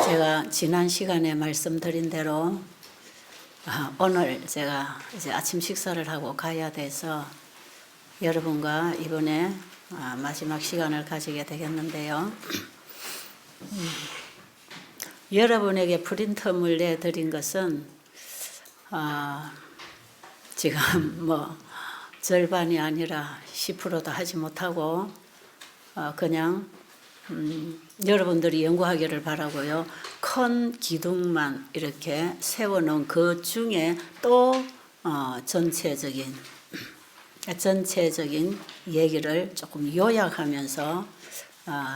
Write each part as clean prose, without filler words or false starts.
제가 지난 시간에 말씀드린 대로 오늘 제가 이제 아침 식사를 하고 가야 돼서 여러분과 이번에 마지막 시간을 가지게 되겠는데요. 여러분에게 프린트물 내드린 것은 지금 뭐 절반이 아니라 10%도 하지 못하고 그냥 여러분들이 연구하기를 바라고요. 큰 기둥만 이렇게 세워놓은 그 중에 또 전체적인 얘기를 조금 요약하면서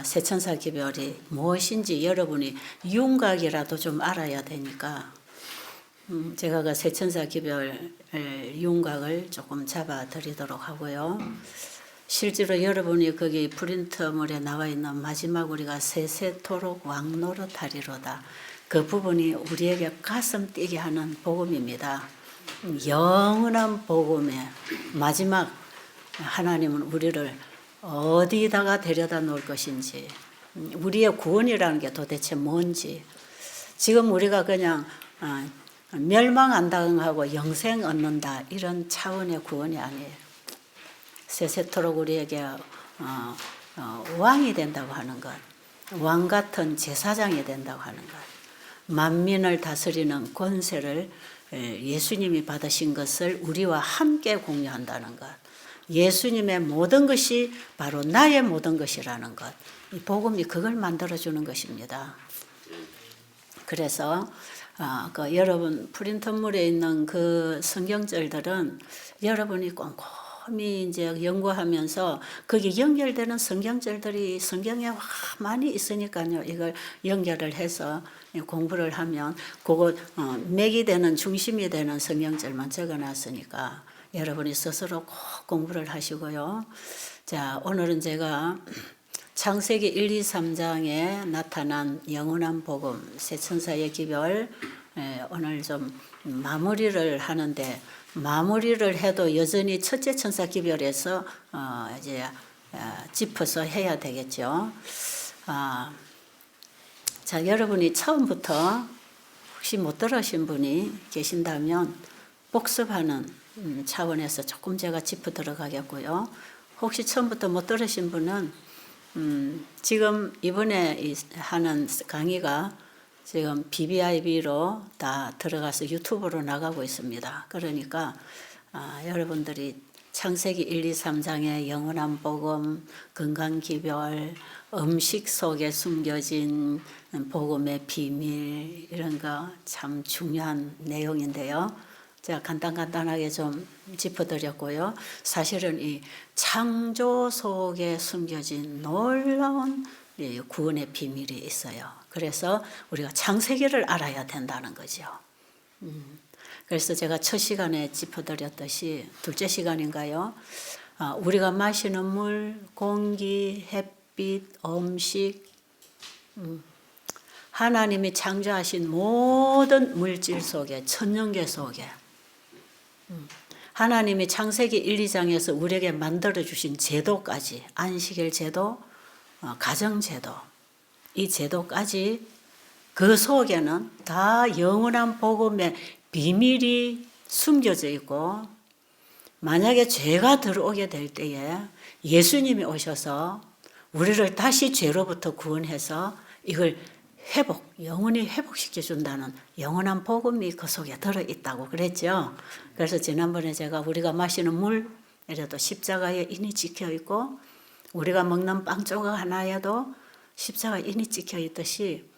세천사 기별이 무엇인지 여러분이 윤곽이라도 좀 알아야 되니까 제가 그 세천사 기별 윤곽을 조금 잡아드리도록 하고요. 실제로 여러분이 거기 프린트물에 나와 있는 마지막 우리가 세세토록 왕노릇하리로다. 그 부분이 우리에게 가슴 뛰게 하는 복음입니다. 영원한 복음의 마지막 하나님은 우리를 어디다가 데려다 놓을 것인지, 우리의 구원이라는 게 도대체 뭔지, 지금 우리가 그냥 멸망 안 당하고 영생 얻는다 이런 차원의 구원이 아니에요. 세세토록 우리에게 왕이 된다고 하는 것, 왕 같은 제사장이 된다고 하는 것, 만민을 다스리는 권세를 예수님이 받으신 것을 우리와 함께 공유한다는 것, 예수님의 모든 것이 바로 나의 모든 것이라는 것, 이 복음이 그걸 만들어주는 것입니다. 그래서 그 여러분 프린트물에 있는 그 성경절들은 여러분이 꼼꼼히 이제 연구하면서 거기 연결되는 성경절들이 성경에 많이 있으니까요. 이걸 연결을 해서 공부를 하면 그거 맥이 되는 중심이 되는 성경절만 적어놨으니까 여러분이 스스로 꼭 공부를 하시고요. 자, 오늘은 제가 창세기 1, 2, 3장에 나타난 영원한 복음, 세천사의 기별, 오늘 좀 마무리를 하는데, 마무리를 해도 여전히 첫째 천사 기별에서 이제 짚어서 해야 되겠죠. 자, 여러분이 처음부터 혹시 못 들으신 분이 계신다면 복습하는 차원에서 조금 제가 짚어 들어가겠고요. 혹시 처음부터 못 들으신 분은 지금 이번에 하는 강의가 지금 BBIB로 다 들어가서 유튜브로 나가고 있습니다. 그러니까 여러분들이 창세기 1, 2, 3장의 영원한 복음, 건강기별, 음식 속에 숨겨진 복음의 비밀 이런 거 참 중요한 내용인데요. 제가 간단하게 좀 짚어드렸고요. 사실은 이 창조 속에 숨겨진 놀라운 구원의 비밀이 있어요. 그래서 우리가 창세기를 알아야 된다는 거죠. 그래서 제가 첫 시간에 짚어드렸듯이 둘째 시간인가요? 우리가 마시는 물, 공기, 햇빛, 음식, 하나님이 창조하신 모든 물질 속에, 천년계 속에 하나님이 창세기 1, 2장에서 우리에게 만들어주신 제도까지, 안식일 제도, 가정제도, 이 제도까지 그 속에는 다 영원한 복음의 비밀이 숨겨져 있고, 만약에 죄가 들어오게 될 때에 예수님이 오셔서 우리를 다시 죄로부터 구원해서 이걸 영원히 회복시켜 준다는 영원한 복음이 그 속에 들어있다고 그랬죠. 그래서 지난번에 제가 우리가 마시는 물, 이래도 십자가에 인이 찍혀 있고, 우리가 먹는 빵 조각 하나에도 십자가에 인이 찍혀 있듯이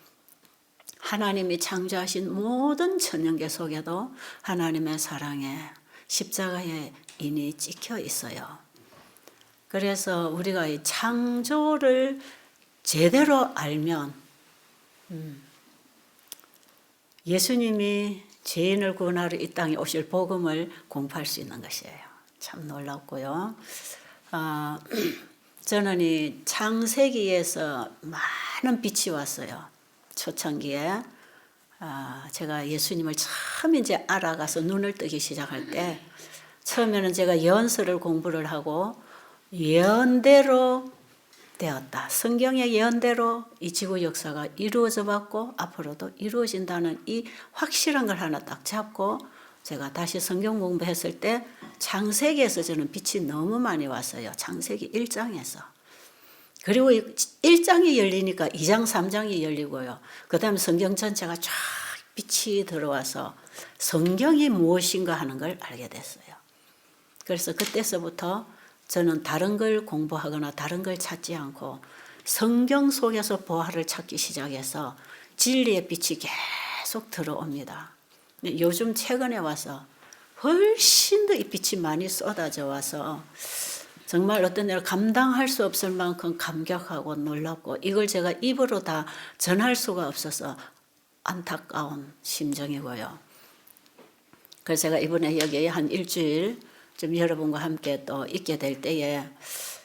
하나님이 창조하신 모든 천년계 속에도 하나님의 사랑에 십자가에 인이 찍혀 있어요. 그래서 우리가 이 창조를 제대로 알면 예수님이 죄인을 구원하러 이 땅에 오실 복음을 공부할 수 있는 것이에요. 참 놀랍고요. 저는 이 창세기에서 많은 빛이 왔어요. 초창기에 제가 예수님을 처음 이제 알아가서 눈을 뜨기 시작할 때, 처음에는 제가 예언서를 공부를 하고 예언대로 되었다. 성경의 예언대로 이 지구 역사가 이루어져 왔고 앞으로도 이루어진다는 이 확실한 걸 하나 딱 잡고 제가 다시 성경 공부했을 때 창세기에서 저는 빛이 너무 많이 왔어요. 창세기 1장에서. 그리고 1장이 열리니까 2장, 3장이 열리고요. 그 다음에 성경 전체가 쫙 빛이 들어와서 성경이 무엇인가 하는 걸 알게 됐어요. 그래서 그때서부터 저는 다른 걸 공부하거나 다른 걸 찾지 않고 성경 속에서 보화를 찾기 시작해서 진리의 빛이 계속 들어옵니다. 요즘 최근에 와서 훨씬 더 이 빛이 많이 쏟아져 와서 정말 어떤 때는 감당할 수 없을 만큼 감격하고 놀랍고 이걸 제가 입으로 다 전할 수가 없어서 안타까운 심정이고요. 그래서 제가 이번에 여기 한 일주일 좀 여러분과 함께 또 있게 될 때에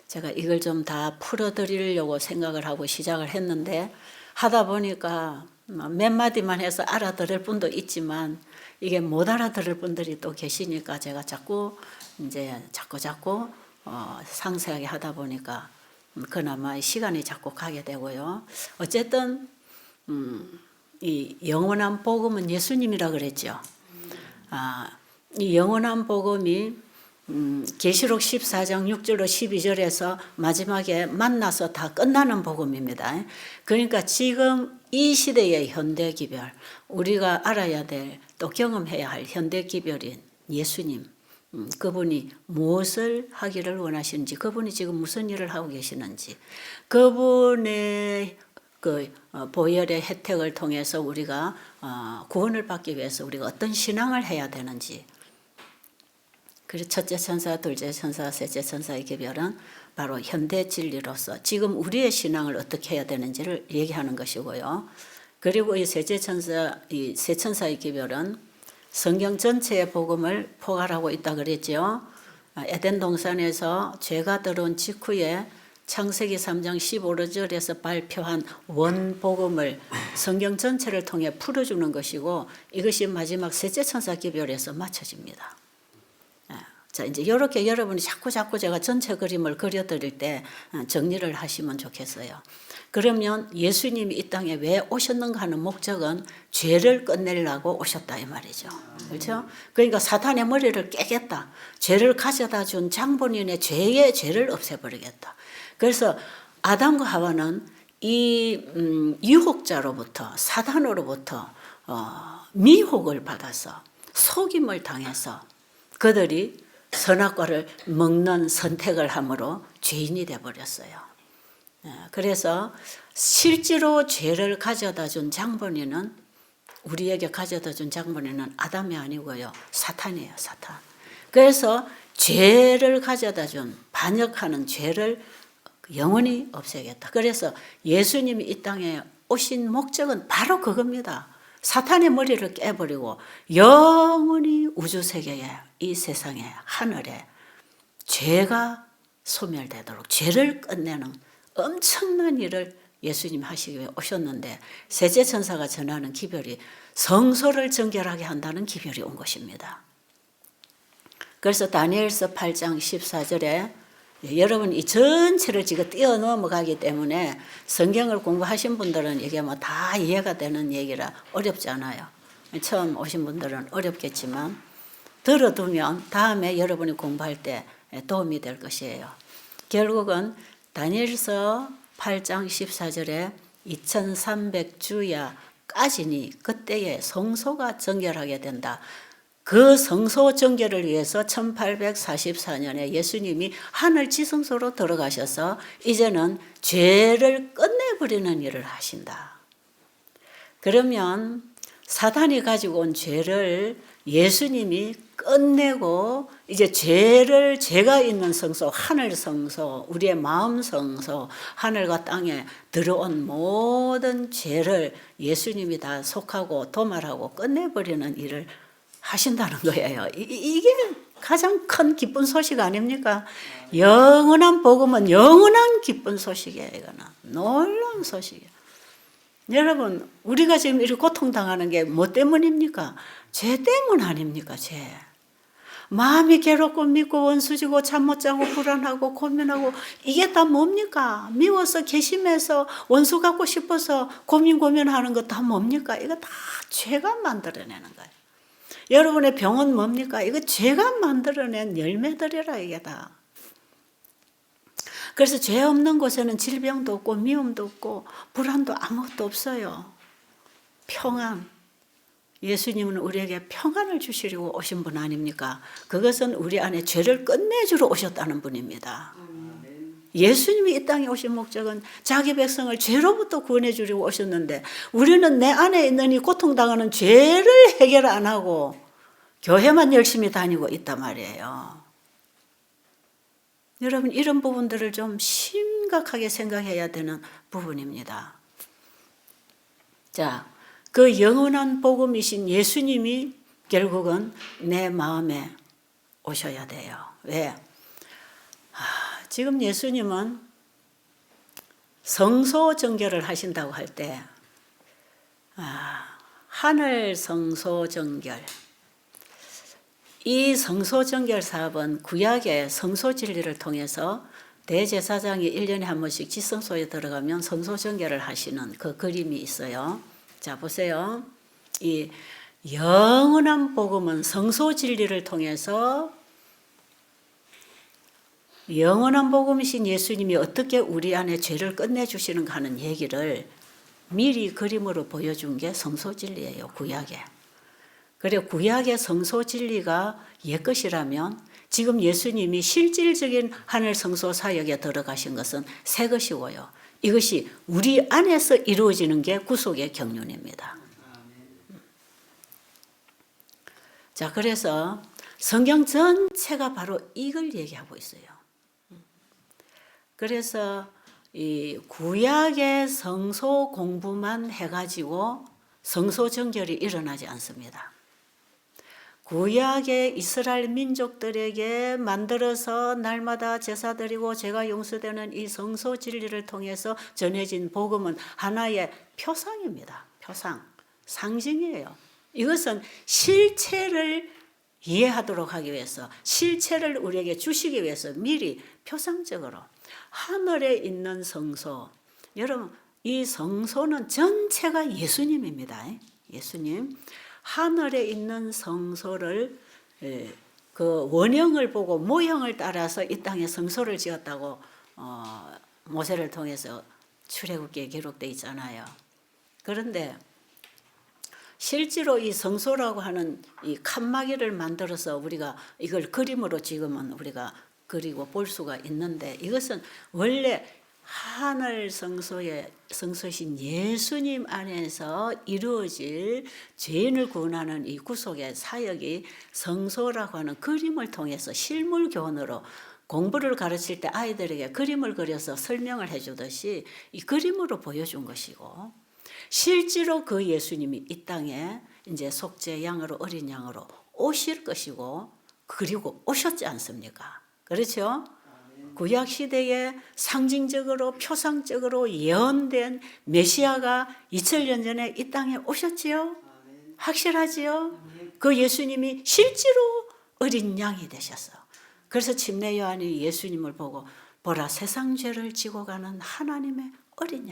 제가 이걸 좀 다 풀어드리려고 생각을 하고 시작을 했는데 하다 보니까 몇 마디만 해서 알아들을 분도 있지만 이게 못 알아들을 분들이 또 계시니까 제가 자꾸 상세하게 하다 보니까 그나마 시간이 자꾸 가게 되고요. 어쨌든 이 영원한 복음은 예수님이라 그랬죠. 이 영원한 복음이 계시록 14장 6절로 12절에서 마지막에 만나서 다 끝나는 복음입니다. 그러니까 지금 이 시대의 현대 기별, 우리가 알아야 될 또 경험해야 할 현대 기별인 예수님, 그분이 무엇을 하기를 원하시는지, 그분이 지금 무슨 일을 하고 계시는지, 그분의 그 보혈의 혜택을 통해서 우리가 구원을 받기 위해서 우리가 어떤 신앙을 해야 되는지, 그리고 첫째 천사, 둘째 천사, 셋째 천사의 개별은 바로 현대 진리로서 지금 우리의 신앙을 어떻게 해야 되는지를 얘기하는 것이고요. 그리고 이 셋째 천사, 이 세 천사의 개별은 성경 전체의 복음을 포괄하고 있다 그랬죠. 에덴 동산에서 죄가 들어온 직후에 창세기 3장 15절에서 발표한 원복음을 성경 전체를 통해 풀어주는 것이고 이것이 마지막 셋째 천사 기별에서 맞춰집니다. 자, 이제 이렇게 여러분이 자꾸 제가 전체 그림을 그려드릴 때 정리를 하시면 좋겠어요. 그러면 예수님이 이 땅에 왜 오셨는가 하는 목적은 죄를 끝내려고 오셨다 이 말이죠. 그렇죠? 그러니까 사탄의 머리를 깨겠다. 죄를 가져다 준 장본인의 죄를 없애버리겠다. 그래서 아담과 하와는 이 유혹자로부터 사탄으로부터 미혹을 받아서 속임을 당해서 그들이 선악과를 먹는 선택을 함으로 죄인이 되어버렸어요. 그래서 실제로 죄를 가져다 준 장본인은 우리에게 가져다 준 장본인은 아담이 아니고요. 사탄이에요. 사탄. 그래서 죄를 가져다 준 반역하는 죄를 영원히 없애겠다. 그래서 예수님이 이 땅에 오신 목적은 바로 그겁니다. 사탄의 머리를 깨버리고 영원히 우주세계에 이 세상에 하늘에 죄가 소멸되도록 죄를 끝내는 엄청난 일을 예수님이 하시기 위해 오셨는데 셋째 천사가 전하는 기별이 성소를 정결하게 한다는 기별이 온 것입니다. 그래서 다니엘서 8장 14절에 여러분 이 전체를 지금 뛰어넘어가기 때문에 성경을 공부하신 분들은 이게 뭐 다 이해가 되는 얘기라 어렵지 않아요. 처음 오신 분들은 어렵겠지만 들어두면 다음에 여러분이 공부할 때 도움이 될 것이에요. 결국은 다니엘서 8장 14절에 2300주야까지니 그때에 성소가 정결하게 된다. 그 성소 정결을 위해서 1844년에 예수님이 하늘 지성소로 들어가셔서 이제는 죄를 끝내버리는 일을 하신다. 그러면 사단이 가지고 온 죄를 예수님이 끝내고 이제 죄가 있는 성소, 하늘 성소, 우리의 마음 성소, 하늘과 땅에 들어온 모든 죄를 예수님이 다 속하고 도말하고 끝내버리는 일을 하신다는 거예요. 이게 가장 큰 기쁜 소식 아닙니까? 영원한 복음은 영원한 기쁜 소식이에요. 이거는 놀라운 소식이에요. 여러분 우리가 지금 이렇게 고통당하는 게 뭐 때문입니까? 죄 때문 아닙니까? 죄. 마음이 괴롭고 믿고 원수지고 잠 못 자고 불안하고 고민하고 이게 다 뭡니까? 미워서 괘씸해서 원수 갖고 싶어서 고민하는 거 다 뭡니까? 이거 다 죄가 만들어내는 거예요. 여러분의 병은 뭡니까? 이거 죄가 만들어낸 열매들이라 이게 다. 그래서 죄 없는 곳에는 질병도 없고 미움도 없고 불안도 아무것도 없어요. 평안. 예수님은 우리에게 평안을 주시려고 오신 분 아닙니까? 그것은 우리 안에 죄를 끝내주러 오셨다는 분입니다. 예수님이 이 땅에 오신 목적은 자기 백성을 죄로부터 구원해 주려고 오셨는데 우리는 내 안에 있는 이 고통당하는 죄를 해결 안 하고 교회만 열심히 다니고 있단 말이에요. 여러분 이런 부분들을 좀 심각하게 생각해야 되는 부분입니다. 자, 그 영원한 복음이신 예수님이 결국은 내 마음에 오셔야 돼요. 왜? 지금 예수님은 성소정결을 하신다고 할 때 하늘 성소정결, 이 성소정결 사업은 구약의 성소진리를 통해서 대제사장이 1년에 한 번씩 지성소에 들어가면 성소정결을 하시는 그 그림이 있어요. 자, 보세요. 이 영원한 복음은 성소진리를 통해서 영원한 복음이신 예수님이 어떻게 우리 안에 죄를 끝내주시는가 하는 얘기를 미리 그림으로 보여준 게 성소진리예요. 구약에. 그래 구약의 성소진리가 옛것이라면 지금 예수님이 실질적인 하늘 성소 사역에 들어가신 것은 새 것이고요. 이것이 우리 안에서 이루어지는 게 구속의 경륜입니다. 자, 그래서 성경 전체가 바로 이걸 얘기하고 있어요. 그래서 이 구약의 성소 공부만 해가지고 성소 정결이 일어나지 않습니다. 구약의 이스라엘 민족들에게 만들어서 날마다 제사 드리고 죄가 용서되는 이 성소 진리를 통해서 전해진 복음은 하나의 표상입니다. 표상, 상징이에요. 이것은 실체를 이해하도록 하기 위해서, 실체를 우리에게 주시기 위해서 미리 표상적으로 하늘에 있는 성소, 여러분 이 성소는 전체가 예수님입니다. 예수님. 하늘에 있는 성소를 그 원형을 보고 모형을 따라서 이 땅에 성소를 지었다고 모세를 통해서 출애굽기에 기록되어 있잖아요. 그런데 실제로 이 성소라고 하는 이 칸막이를 만들어서 우리가 이걸 그림으로 지금은 우리가 그리고 볼 수가 있는데 이것은 원래 하늘 성소신 예수님 안에서 이루어질 죄인을 구원하는 이 구속의 사역이 성소라고 하는 그림을 통해서 실물 교훈으로 공부를 가르칠 때 아이들에게 그림을 그려서 설명을 해주듯이 이 그림으로 보여준 것이고 실제로 그 예수님이 이 땅에 이제 속죄 양으로 어린 양으로 오실 것이고 그리고 오셨지 않습니까? 그렇죠? 구약 시대에 상징적으로 표상적으로 예언된 메시아가 2000년 전에 이 땅에 오셨지요? 확실하지요? 그 예수님이 실제로 어린 양이 되셨어. 그래서 침례 요한이 예수님을 보고 보라 세상 죄를 지고 가는 하나님의 어린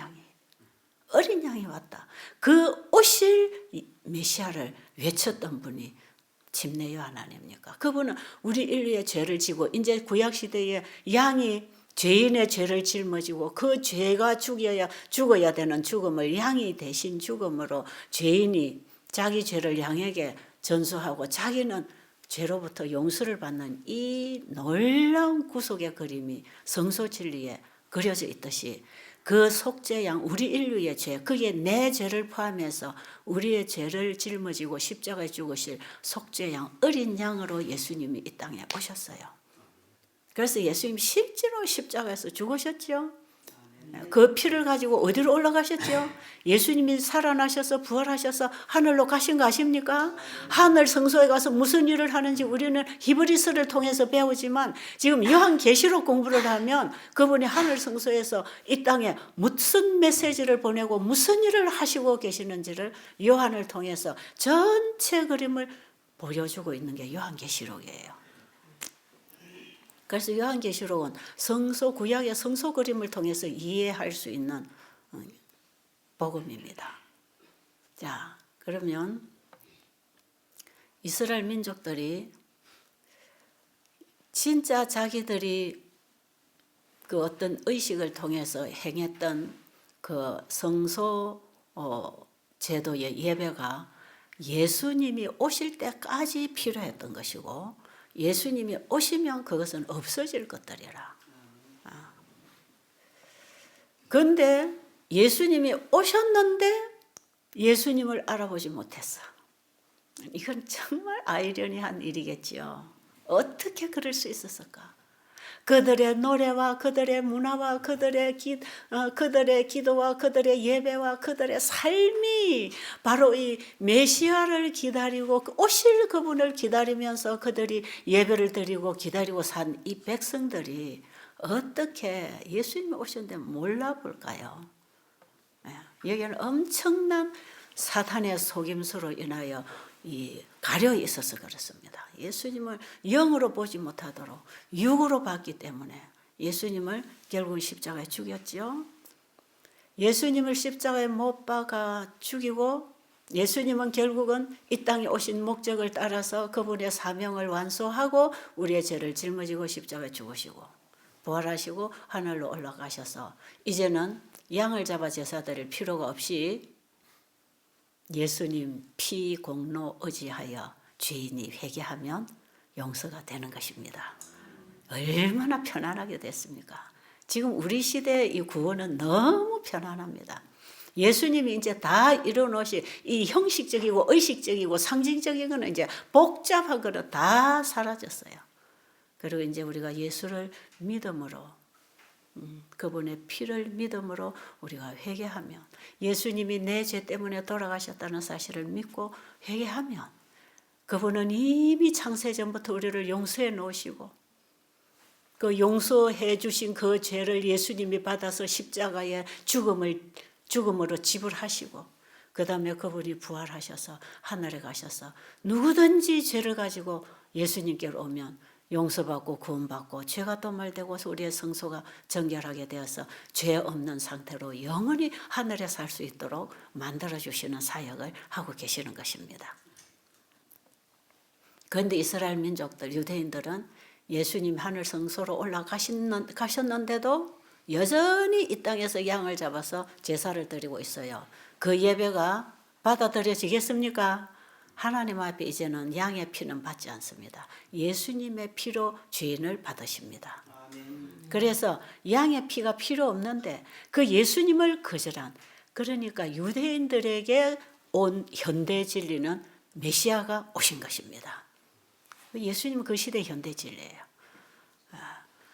양이 왔다. 그 오실 메시아를 외쳤던 분이 침례 요한 아닙니까? 그분은 우리 인류의 죄를 지고 이제 구약 시대에 양이 죄인의 죄를 짊어지고 그 죄가 죽어야 되는 죽음을 양이 대신 죽음으로 죄인이 자기 죄를 양에게 전수하고 자기는 죄로부터 용서를 받는 이 놀라운 구속의 그림이 성소 진리에 그려져 있듯이 그 속죄양 우리 인류의 죄 그게 내 죄를 포함해서 우리의 죄를 짊어지고 십자가에 죽으실 속죄양 어린 양으로 예수님이 이 땅에 오셨어요. 그래서 예수님 실제로 십자가에서 죽으셨죠. 그 피를 가지고 어디로 올라가셨죠? 예수님이 살아나셔서 부활하셔서 하늘로 가신 거 아십니까? 하늘 성소에 가서 무슨 일을 하는지 우리는 히브리서를 통해서 배우지만 지금 요한계시록 공부를 하면 그분이 하늘 성소에서 이 땅에 무슨 메시지를 보내고 무슨 일을 하시고 계시는지를 요한을 통해서 전체 그림을 보여주고 있는 게 요한계시록이에요. 그래서 요한계시록은 성소 구약의 성소 그림을 통해서 이해할 수 있는 복음입니다. 자, 그러면 이스라엘 민족들이 진짜 자기들이 그 어떤 의식을 통해서 행했던 그 성소 제도의 예배가 예수님이 오실 때까지 필요했던 것이고, 예수님이 오시면 그것은 없어질 것들이라. 그런데 예수님이 오셨는데 예수님을 알아보지 못했어. 이건 정말 아이러니한 일이겠지요. 어떻게 그럴 수 있었을까? 그들의 노래와 그들의 문화와 그들의 기도와 그들의 예배와 그들의 삶이 바로 이 메시아를 기다리고 오실 그분을 기다리면서 그들이 예배를 드리고 기다리고 산 이 백성들이 어떻게 예수님이 오셨는데 몰라볼까요? 여기는 엄청난 사탄의 속임수로 인하여 가려 있어서 그렇습니다. 예수님을 영으로 보지 못하도록 육으로 봤기 때문에 예수님을 결국은 십자가에 죽였죠. 예수님을 십자가에 못 박아 죽이고, 예수님은 결국은 이 땅에 오신 목적을 따라서 그분의 사명을 완수하고 우리의 죄를 짊어지고 십자가에 죽으시고 부활하시고 하늘로 올라가셔서 이제는 양을 잡아 제사 드릴 필요가 없이 예수님 피 공로 의지하여 죄인이 회개하면 용서가 되는 것입니다. 얼마나 편안하게 됐습니까? 지금 우리 시대의 이 구원은 너무 편안합니다. 예수님이 이제 다 이뤄놓으신 이 형식적이고 의식적이고 상징적인 거는 이제 복잡한 거는 다 사라졌어요. 그리고 이제 우리가 예수를 믿음으로, 그분의 피를 믿음으로 우리가 회개하면, 예수님이 내 죄 때문에 돌아가셨다는 사실을 믿고 회개하면 그분은 이미 창세전부터 우리를 용서해 놓으시고 그 용서해 주신 그 죄를 예수님이 받아서 십자가의 죽음으로 지불하시고 그 다음에 그분이 부활하셔서 하늘에 가셔서 누구든지 죄를 가지고 예수님께로 오면 용서받고 구원받고 죄가 도말되고 우리의 성소가 정결하게 되어서 죄 없는 상태로 영원히 하늘에 살 수 있도록 만들어주시는 사역을 하고 계시는 것입니다. 그런데 이스라엘 민족들, 유대인들은 예수님 하늘 성소로 올라가셨는데도 여전히 이 땅에서 양을 잡아서 제사를 드리고 있어요. 그 예배가 받아들여지겠습니까? 하나님 앞에 이제는 양의 피는 받지 않습니다. 예수님의 피로 죄인을 받으십니다. 그래서 양의 피가 필요 없는데 그 예수님을 거절한, 그러니까 유대인들에게 온 현대 진리는 메시아가 오신 것입니다. 예수님은 그 시대의 현대 진리예요.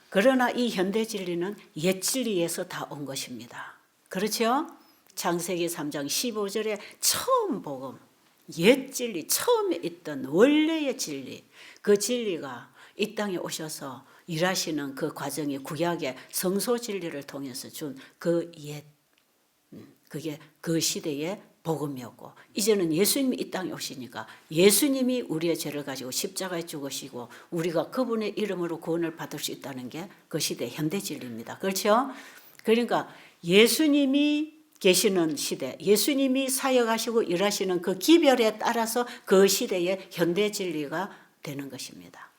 그러나 이 현대 진리는 옛 진리에서 다 온 것입니다. 그렇죠? 창세기 3장 15절에 처음 복음, 옛 진리, 처음에 있던 원래의 진리, 그 진리가 이 땅에 오셔서 일하시는 그 과정이 구약의 성소 진리를 통해서 준 그 옛, 그게 그 시대의 복음이었고, 이제는 예수님이 이 땅에 오시니까 예수님이 우리의 죄를 가지고 십자가에 죽으시고 우리가 그분의 이름으로 구원을 받을 수 있다는 게 그 시대의 현대 진리입니다. 그렇죠? 그러니까 예수님이 계시는 시대, 예수님이 사역하시고 일하시는 그 기별에 따라서 그 시대의 현대 진리가 되는 것입니다.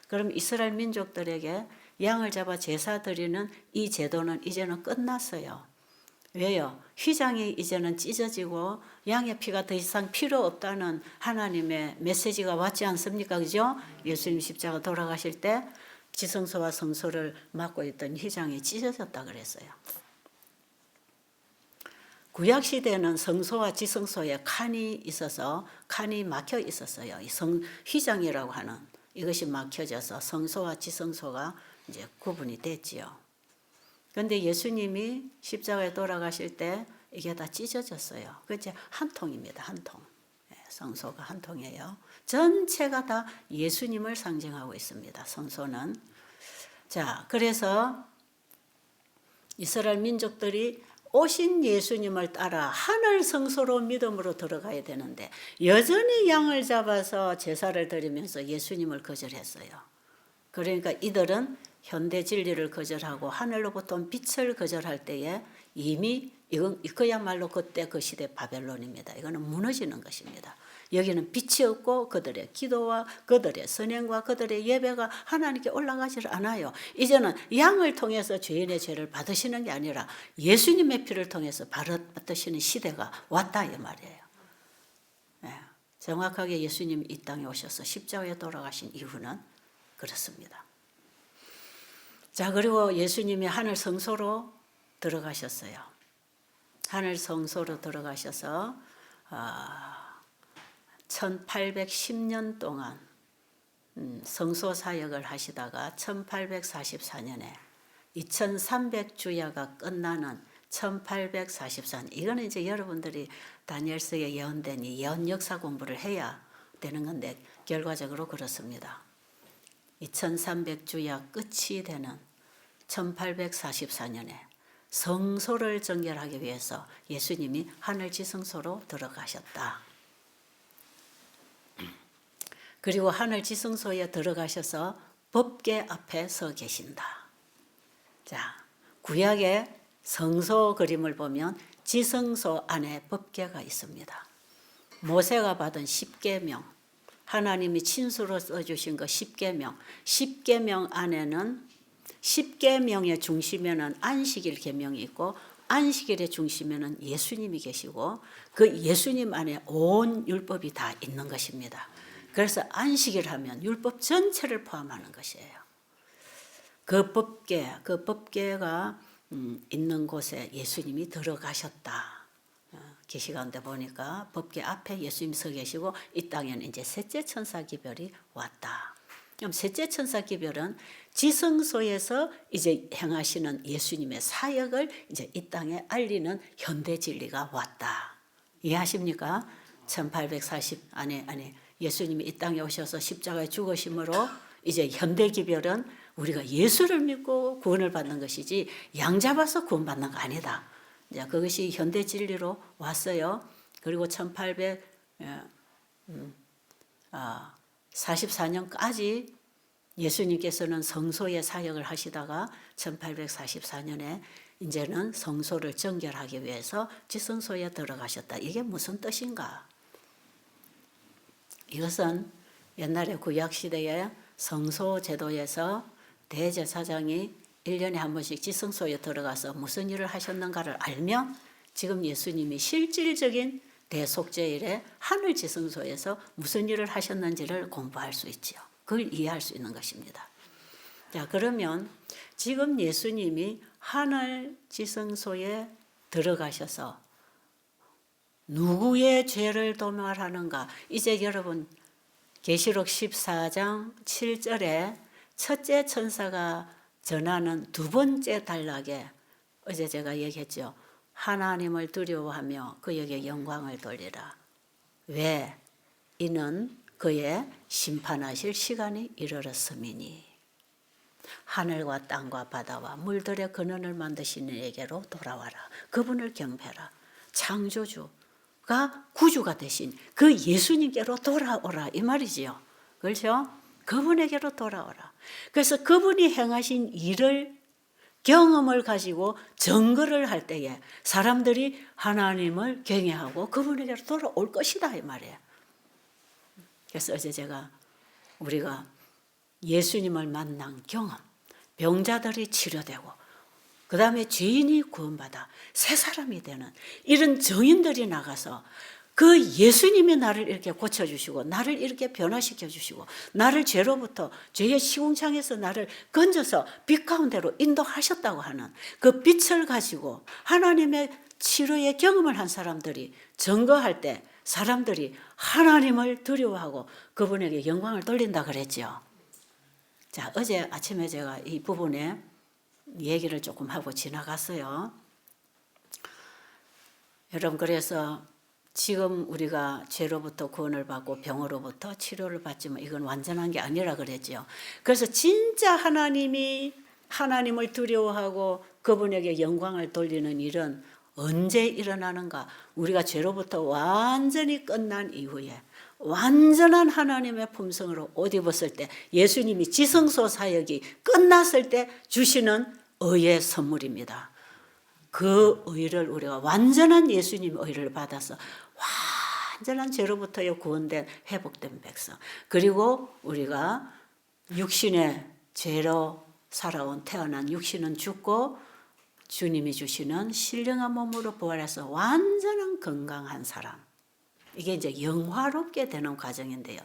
그럼 이스라엘 민족들에게 양을 잡아 제사 드리는 이 제도는 이제는 끝났어요. 왜요? 휘장이 이제는 찢어지고 양의 피가 더 이상 필요 없다는 하나님의 메시지가 왔지 않습니까? 그죠? 예수님 십자가 돌아가실 때 지성소와 성소를 막고 있던 휘장이 찢어졌다 그랬어요. 구약 시대는 성소와 지성소에 칸이 있어서 칸이 막혀 있었어요. 이 휘장이라고 하는 이것이 막혀져서 성소와 지성소가 이제 구분이 됐지요. 그런데 예수님이 십자가에 돌아가실 때 이게 다 찢어졌어요. 그게 한 통입니다. 한 통. 성소가 한 통이에요. 전체가 다 예수님을 상징하고 있습니다. 성소는. 자, 그래서 이스라엘 민족들이 오신 예수님을 따라 하늘 성소로 믿음으로 들어가야 되는데 여전히 양을 잡아서 제사를 드리면서 예수님을 거절했어요. 그러니까 이들은 현대 진리를 거절하고 하늘로부터 온 빛을 거절할 때에 이미 이건 그야말로 그때 그 시대 바벨론입니다. 이거는 무너지는 것입니다. 여기는 빛이 없고 그들의 기도와 그들의 선행과 그들의 예배가 하나님께 올라가지 않아요. 이제는 양을 통해서 죄인의 죄를 받으시는 게 아니라 예수님의 피를 통해서 받으시는 시대가 왔다 이 말이에요. 네. 정확하게 예수님이 이 땅에 오셔서 십자가에 돌아가신 이유는 그렇습니다. 자, 그리고 예수님이 하늘 성소로 들어가셨어요. 하늘 성소로 들어가셔서 1810년 동안 성소 사역을 하시다가 1844년에 2300주야가 끝나는 1844년, 이거는 이제 여러분들이 다니엘서에 예언된 이 예언 역사 공부를 해야 되는 건데 결과적으로 그렇습니다. 2300주야 끝이 되는 1844년에 성소를 정결하기 위해서 예수님이 하늘 지성소로 들어가셨다. 그리고 하늘 지성소에 들어가셔서 법궤 앞에 서 계신다. 자, 구약의 성소 그림을 보면 지성소 안에 법궤가 있습니다. 모세가 받은 십계명, 하나님이 친수로 써주신 그 십계명, 십계명 안에는 십계명의 중심에는 안식일 계명이 있고 안식일의 중심에는 예수님이 계시고 그 예수님 안에 온 율법이 다 있는 것입니다. 그래서 안식일 하면 율법 전체를 포함하는 것이에요. 그 법궤가 있는 곳에 예수님이 들어가셨다. 계시가운데 보니까 법궤 앞에 예수님이 서 계시고 이 땅에는 이제 셋째 천사 기별이 왔다. 그럼 셋째 천사 기별은 지성소에서 이제 행하시는 예수님의 사역을 이제 이 땅에 알리는 현대 진리가 왔다. 이해하십니까? 1840 예수님이 이 땅에 오셔서 십자가에 죽으심으로 이제 현대 기별은 우리가 예수를 믿고 구원을 받는 것이지 양 잡아서 구원받는 거 아니다. 이제 그것이 현대 진리로 왔어요. 그리고 1844년까지 예수님께서는 성소의 사역을 하시다가 1844년에 이제는 성소를 정결하기 위해서 지성소에 들어가셨다. 이게 무슨 뜻인가? 이것은 옛날에 구약시대에 성소 제도에서 대제사장이 1년에 한 번씩 지성소에 들어가서 무슨 일을 하셨는가를 알면 지금 예수님이 실질적인 대속죄일에 하늘 지성소에서 무슨 일을 하셨는지를 공부할 수 있지요. 그걸 이해할 수 있는 것입니다. 자, 그러면 지금 예수님이 하늘 지성소에 들어가셔서 누구의 죄를 도말하는가? 이제 여러분 계시록 14장 7절에 첫째 천사가 전하는 두 번째 단락에 어제 제가 얘기했죠. 하나님을 두려워하며 그에게 영광을 돌리라. 왜? 이는 그의 심판하실 시간이 이르렀음이니 하늘과 땅과 바다와 물들의 근원을 만드신 이에게로 돌아와라. 그분을 경배하라. 창조주가 구주가 되신 그 예수님께로 돌아오라 이 말이지요. 그렇죠? 그분에게로 돌아오라. 그래서 그분이 행하신 일을 경험을 가지고 증거를 할 때에 사람들이 하나님을 경외하고 그분에게로 돌아올 것이다 이 말이에요. 그래서 어제 우리가 예수님을 만난 경험, 병자들이 치료되고 그 다음에 죄인이 구원받아 새 사람이 되는 이런 증인들이 나가서 그 예수님이 나를 이렇게 고쳐주시고 나를 이렇게 변화시켜 주시고 나를 죄로부터 죄의 시궁창에서 나를 건져서 빛 가운데로 인도하셨다고 하는 그 빛을 가지고 하나님의 치료의 경험을 한 사람들이 증거할 때 사람들이 하나님을 두려워하고 그분에게 영광을 돌린다 그랬죠. 자, 어제 아침에 제가 이 부분에 얘기를 조금 하고 지나갔어요. 여러분, 그래서 지금 우리가 죄로부터 구원을 받고 병으로부터 치료를 받지만 이건 완전한 게 아니라 그랬죠. 그래서 진짜 하나님을 두려워하고 그분에게 영광을 돌리는 일은 언제 일어나는가? 우리가 죄로부터 완전히 끝난 이후에 완전한 하나님의 품성으로 옷 입었을 때 예수님이 지성소 사역이 끝났을 때 주시는 의의 선물입니다. 그 의를 우리가 완전한 예수님 의를 받아서 완전한 죄로부터 구원된 회복된 백성, 그리고 우리가 육신의 죄로 살아온 태어난 육신은 죽고 주님이 주시는 신령한 몸으로 부활해서 완전한 건강한 사람, 이게 이제 영화롭게 되는 과정인데요.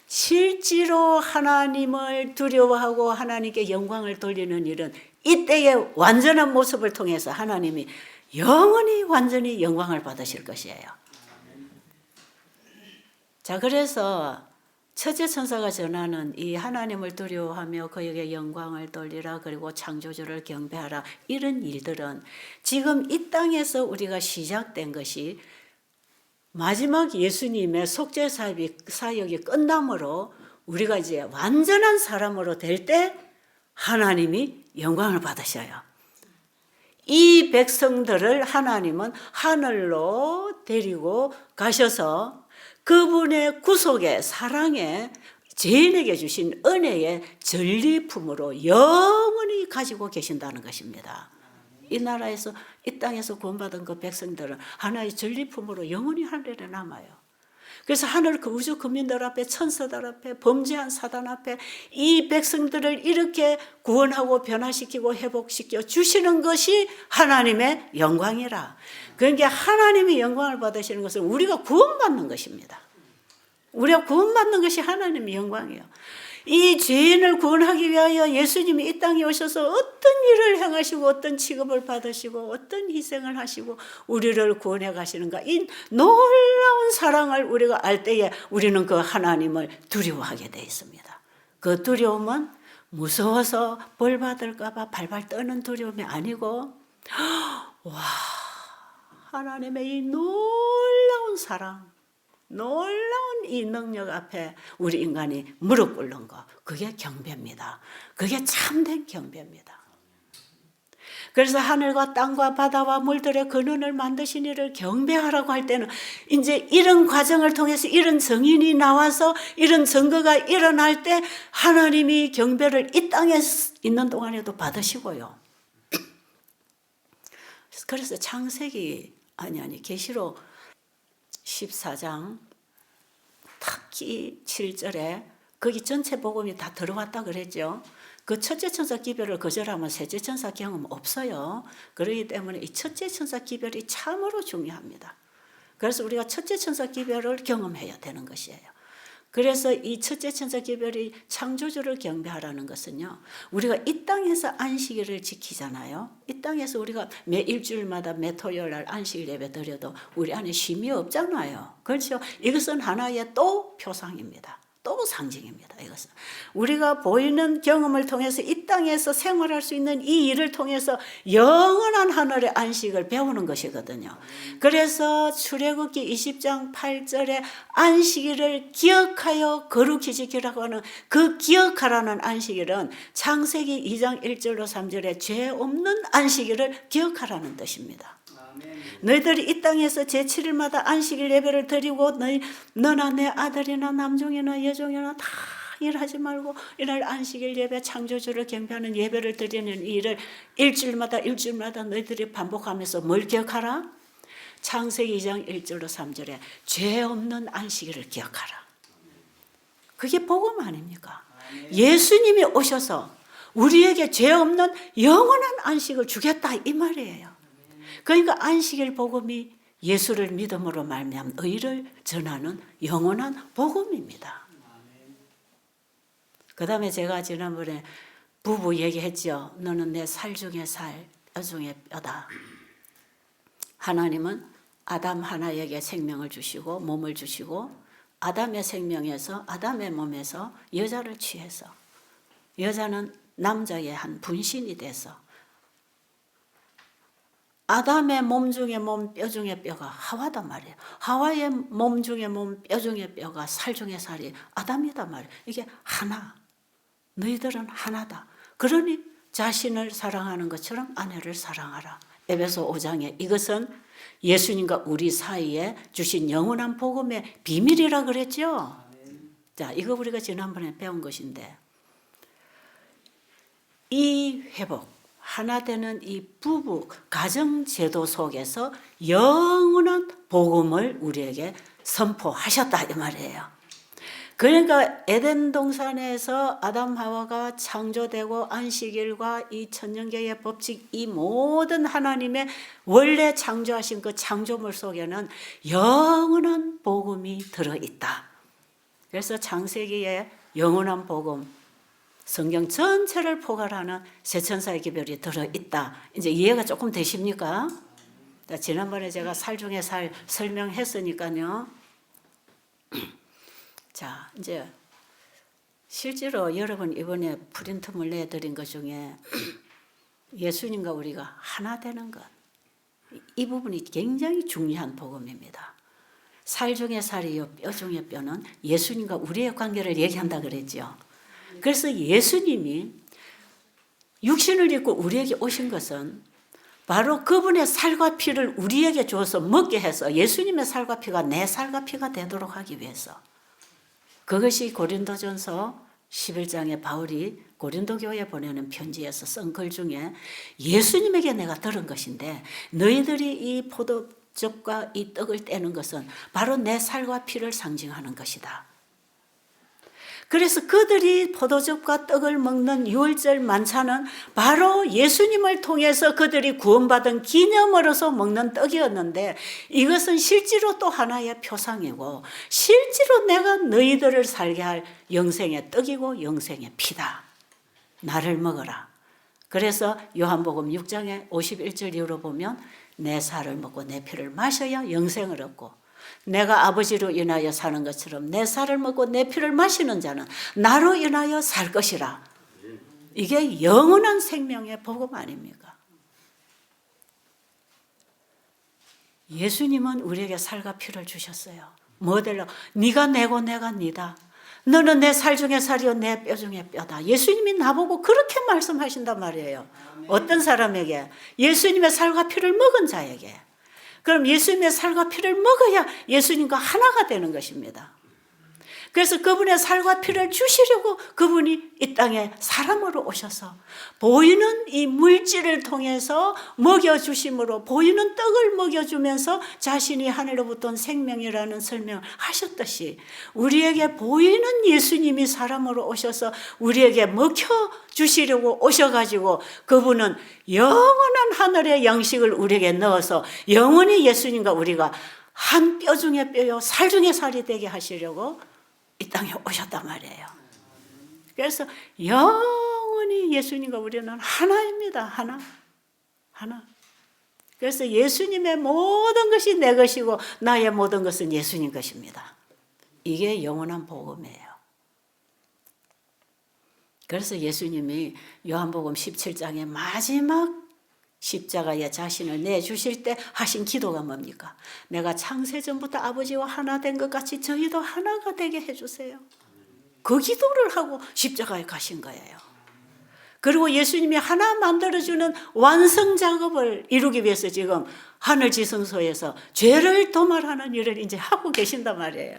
실제로 하나님을 두려워하고 하나님께 영광을 돌리는 일은 이때의 완전한 모습을 통해서 하나님이 영원히 완전히 영광을 받으실 것이에요. 자, 그래서 첫째 천사가 전하는 이 하나님을 두려워하며 그에게 영광을 돌리라, 그리고 창조주를 경배하라, 이런 일들은 지금 이 땅에서 우리가 시작된 것이 마지막 예수님의 속죄 사역이 끝남으로 우리가 이제 완전한 사람으로 될 때 하나님이 영광을 받으셔요. 이 백성들을 하나님은 하늘로 데리고 가셔서 그분의 구속의 사랑에 죄인에게 주신 은혜의 전리품으로 영원히 가지고 계신다는 것입니다. 이 나라에서, 이 땅에서 구원받은 그 백성들은 하나의 전리품으로 영원히 하늘에 남아요. 그래서 하늘 그 우주 국민들 앞에, 천사들 앞에, 범죄한 사단 앞에 이 백성들을 이렇게 구원하고 변화시키고 회복시켜 주시는 것이 하나님의 영광이라. 그러니까 하나님의 영광을 받으시는 것은 우리가 구원받는 것입니다. 우리가 구원받는 것이 하나님의 영광이에요. 이 죄인을 구원하기 위하여 예수님이 이 땅에 오셔서 어떤 일을 행하시고 어떤 취급을 받으시고 어떤 희생을 하시고 우리를 구원해 가시는가, 이 놀라운 사랑을 우리가 알 때에 우리는 그 하나님을 두려워하게 되어 있습니다. 그 두려움은 무서워서 벌 받을까 봐 발발 떠는 두려움이 아니고, 와, 하나님의 이 놀라운 사랑, 놀라운 이 능력 앞에 우리 인간이 무릎 꿇는 거, 그게 경배입니다. 그게 참된 경배입니다. 그래서 하늘과 땅과 바다와 물들의 근원을 만드신 이를 경배하라고 할 때는 이제 이런 과정을 통해서 이런 증인이 나와서 이런 증거가 일어날 때 하나님이 경배를 이 땅에 있는 동안에도 받으시고요. 그래서 창세기 계시록 14장 특히 7절에 거기 전체 복음이 다 들어왔다 그랬죠. 그 첫째 천사 기별을 거절하면 셋째 천사 경험 없어요. 그렇기 때문에 이 첫째 천사 기별이 참으로 중요합니다. 그래서 우리가 첫째 천사 기별을 경험해야 되는 것이에요. 그래서 이 첫째 천사 기별이 창조주를 경배하라는 것은요, 우리가 이 땅에서 안식일을 지키잖아요. 이 땅에서 우리가 매 일주일마다 매 토요일 날 안식일 예배 드려도 우리 안에 쉼이 없잖아요. 그렇죠? 이것은 하나의 또 표상입니다. 또 상징입니다. 이것은 우리가 보이는 경험을 통해서 이 땅에서 생활할 수 있는 이 일을 통해서 영원한 하늘의 안식을 배우는 것이거든요. 그래서 출애굽기 20장 8절에 안식일을 기억하여 거룩히 지키라고 하는 그 기억하라는 안식일은 창세기 2장 1절로 3절에 죄 없는 안식일을 기억하라는 뜻입니다. 너희들이 이 땅에서 제7일마다 안식일 예배를 드리고 너나 내 아들이나 남종이나 여종이나 다 일하지 말고 이날 안식일 예배, 창조주를 경배하는 예배를 드리는 이 일을 일주일마다 너희들이 반복하면서 뭘 기억하라? 창세기 2장 1절로 3절에 죄 없는 안식일을 기억하라. 그게 복음 아닙니까? 예수님이 오셔서 우리에게 죄 없는 영원한 안식을 주겠다 이 말이에요. 그러니까 안식일 복음이 예수를 믿음으로 말미암은 의를 전하는 영원한 복음입니다. 그 다음에 제가 지난번에 부부 얘기했죠. 너는 내 살 중에 살, 뼈 중에 뼈다. 하나님은 아담 하나에게 생명을 주시고 몸을 주시고 아담의 생명에서, 아담의 몸에서 여자를 취해서 여자는 남자의 한 분신이 돼서 아담의 몸 중에 몸, 뼈 중에 뼈가 하와단 말이에요. 하와의 몸 중에 몸, 뼈 중에 뼈가 살 중에 살이 아담이단 말이에요. 이게 하나. 너희들은 하나다. 그러니 자신을 사랑하는 것처럼 아내를 사랑하라. 에베소 5장에 이것은 예수님과 우리 사이에 주신 영원한 복음의 비밀이라 그랬죠. 자, 이거 우리가 지난번에 배운 것인데 이 회복, 하나 되는 이 부부 가정 제도 속에서 영원한 복음을 우리에게 선포하셨다 이 말이에요. 그러니까 에덴 동산에서 아담 하와가 창조되고 안식일과 이 천년계의 법칙, 이 모든 하나님의 원래 창조하신 그 창조물 속에는 영원한 복음이 들어있다. 그래서 창세기에 영원한 복음, 성경 전체를 포괄하는 세천사의 기별이 들어있다. 이제 이해가 조금 되십니까? 지난번에 제가 살 중에 살 설명했으니까요. 자, 이제 실제로 여러분 이번에 프린트물 내드린 것 중에 예수님과 우리가 하나 되는 것, 이 부분이 굉장히 중요한 복음입니다. 살 중에 살이요 뼈 중에 뼈는 예수님과 우리의 관계를 얘기한다 그랬죠. 그래서 예수님이 육신을 입고 우리에게 오신 것은 바로 그분의 살과 피를 우리에게 주어서 먹게 해서 예수님의 살과 피가 내 살과 피가 되도록 하기 위해서, 그것이 고린도전서 11장에 바울이 고린도 교회에 보내는 편지에서 쓴 글 중에 예수님에게 내가 들은 것인데 너희들이 이 포도즙과 이 떡을 떼는 것은 바로 내 살과 피를 상징하는 것이다. 그래서 그들이 포도즙과 떡을 먹는 유월절 만찬은 바로 예수님을 통해서 그들이 구원받은 기념으로서 먹는 떡이었는데, 이것은 실제로 또 하나의 표상이고 실제로 내가 너희들을 살게 할 영생의 떡이고 영생의 피다. 나를 먹어라. 그래서 요한복음 6장에 51절 이후로 보면 내 살을 먹고 내 피를 마셔야 영생을 얻고, 내가 아버지로 인하여 사는 것처럼 내 살을 먹고 내 피를 마시는 자는 나로 인하여 살 것이라. 이게 영원한 생명의 복음 아닙니까? 예수님은 우리에게 살과 피를 주셨어요. 뭐들로? 네가 내고 내가 니다. 너는 내 살 중에 살이요 내 뼈 중에 뼈다. 예수님이 나보고 그렇게 말씀하신단 말이에요. 어떤 사람에게? 예수님의 살과 피를 먹은 자에게. 그럼 예수님의 살과 피를 먹어야 예수님과 하나가 되는 것입니다. 그래서 그분의 살과 피를 주시려고 그분이 이 땅에 사람으로 오셔서 보이는 이 물질을 통해서 먹여주심으로 보이는 떡을 먹여주면서 자신이 하늘로부터 온 생명이라는 설명을 하셨듯이 우리에게 보이는 예수님이 사람으로 오셔서 우리에게 먹여주시려고 오셔가지고 그분은 영원한 하늘의 양식을 우리에게 넣어서 영원히 예수님과 우리가 한 뼈 중에 뼈요 살 중에 살이 되게 하시려고 이 땅에 오셨단 말이에요. 그래서 영원히 예수님과 우리는 하나입니다. 하나. 그래서 예수님의 모든 것이 내 것이고 나의 모든 것은 예수님 것입니다. 이게 영원한 복음이에요. 그래서 예수님이 요한복음 17장의 마지막 십자가에 자신을 내주실 때 하신 기도가 뭡니까? 내가 창세전부터 아버지와 하나 된 것 같이 저희도 하나가 되게 해주세요. 그 기도를 하고 십자가에 가신 거예요. 그리고 예수님이 하나 만들어주는 완성 작업을 이루기 위해서 지금 하늘지성소에서 죄를 도말하는 일을 이제 하고 계신단 말이에요.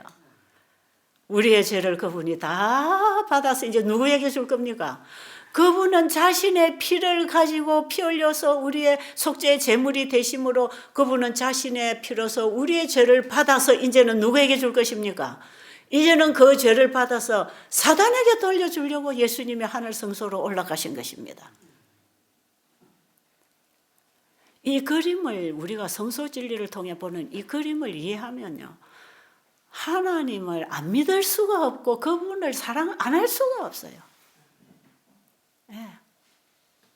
우리의 죄를 그분이 다 받아서 이제 누구에게 줄 겁니까? 그분은 자신의 피를 가지고 피 흘려서 우리의 속죄의 제물이 되심으로 그분은 자신의 피로서 우리의 죄를 받아서 이제는 누구에게 줄 것입니까? 이제는 그 죄를 받아서 사단에게 돌려주려고 예수님이 하늘 성소로 올라가신 것입니다. 이 그림을 우리가 성소 진리를 통해 보는 이 그림을 이해하면요, 하나님을 안 믿을 수가 없고 그분을 사랑 안 할 수가 없어요. 네.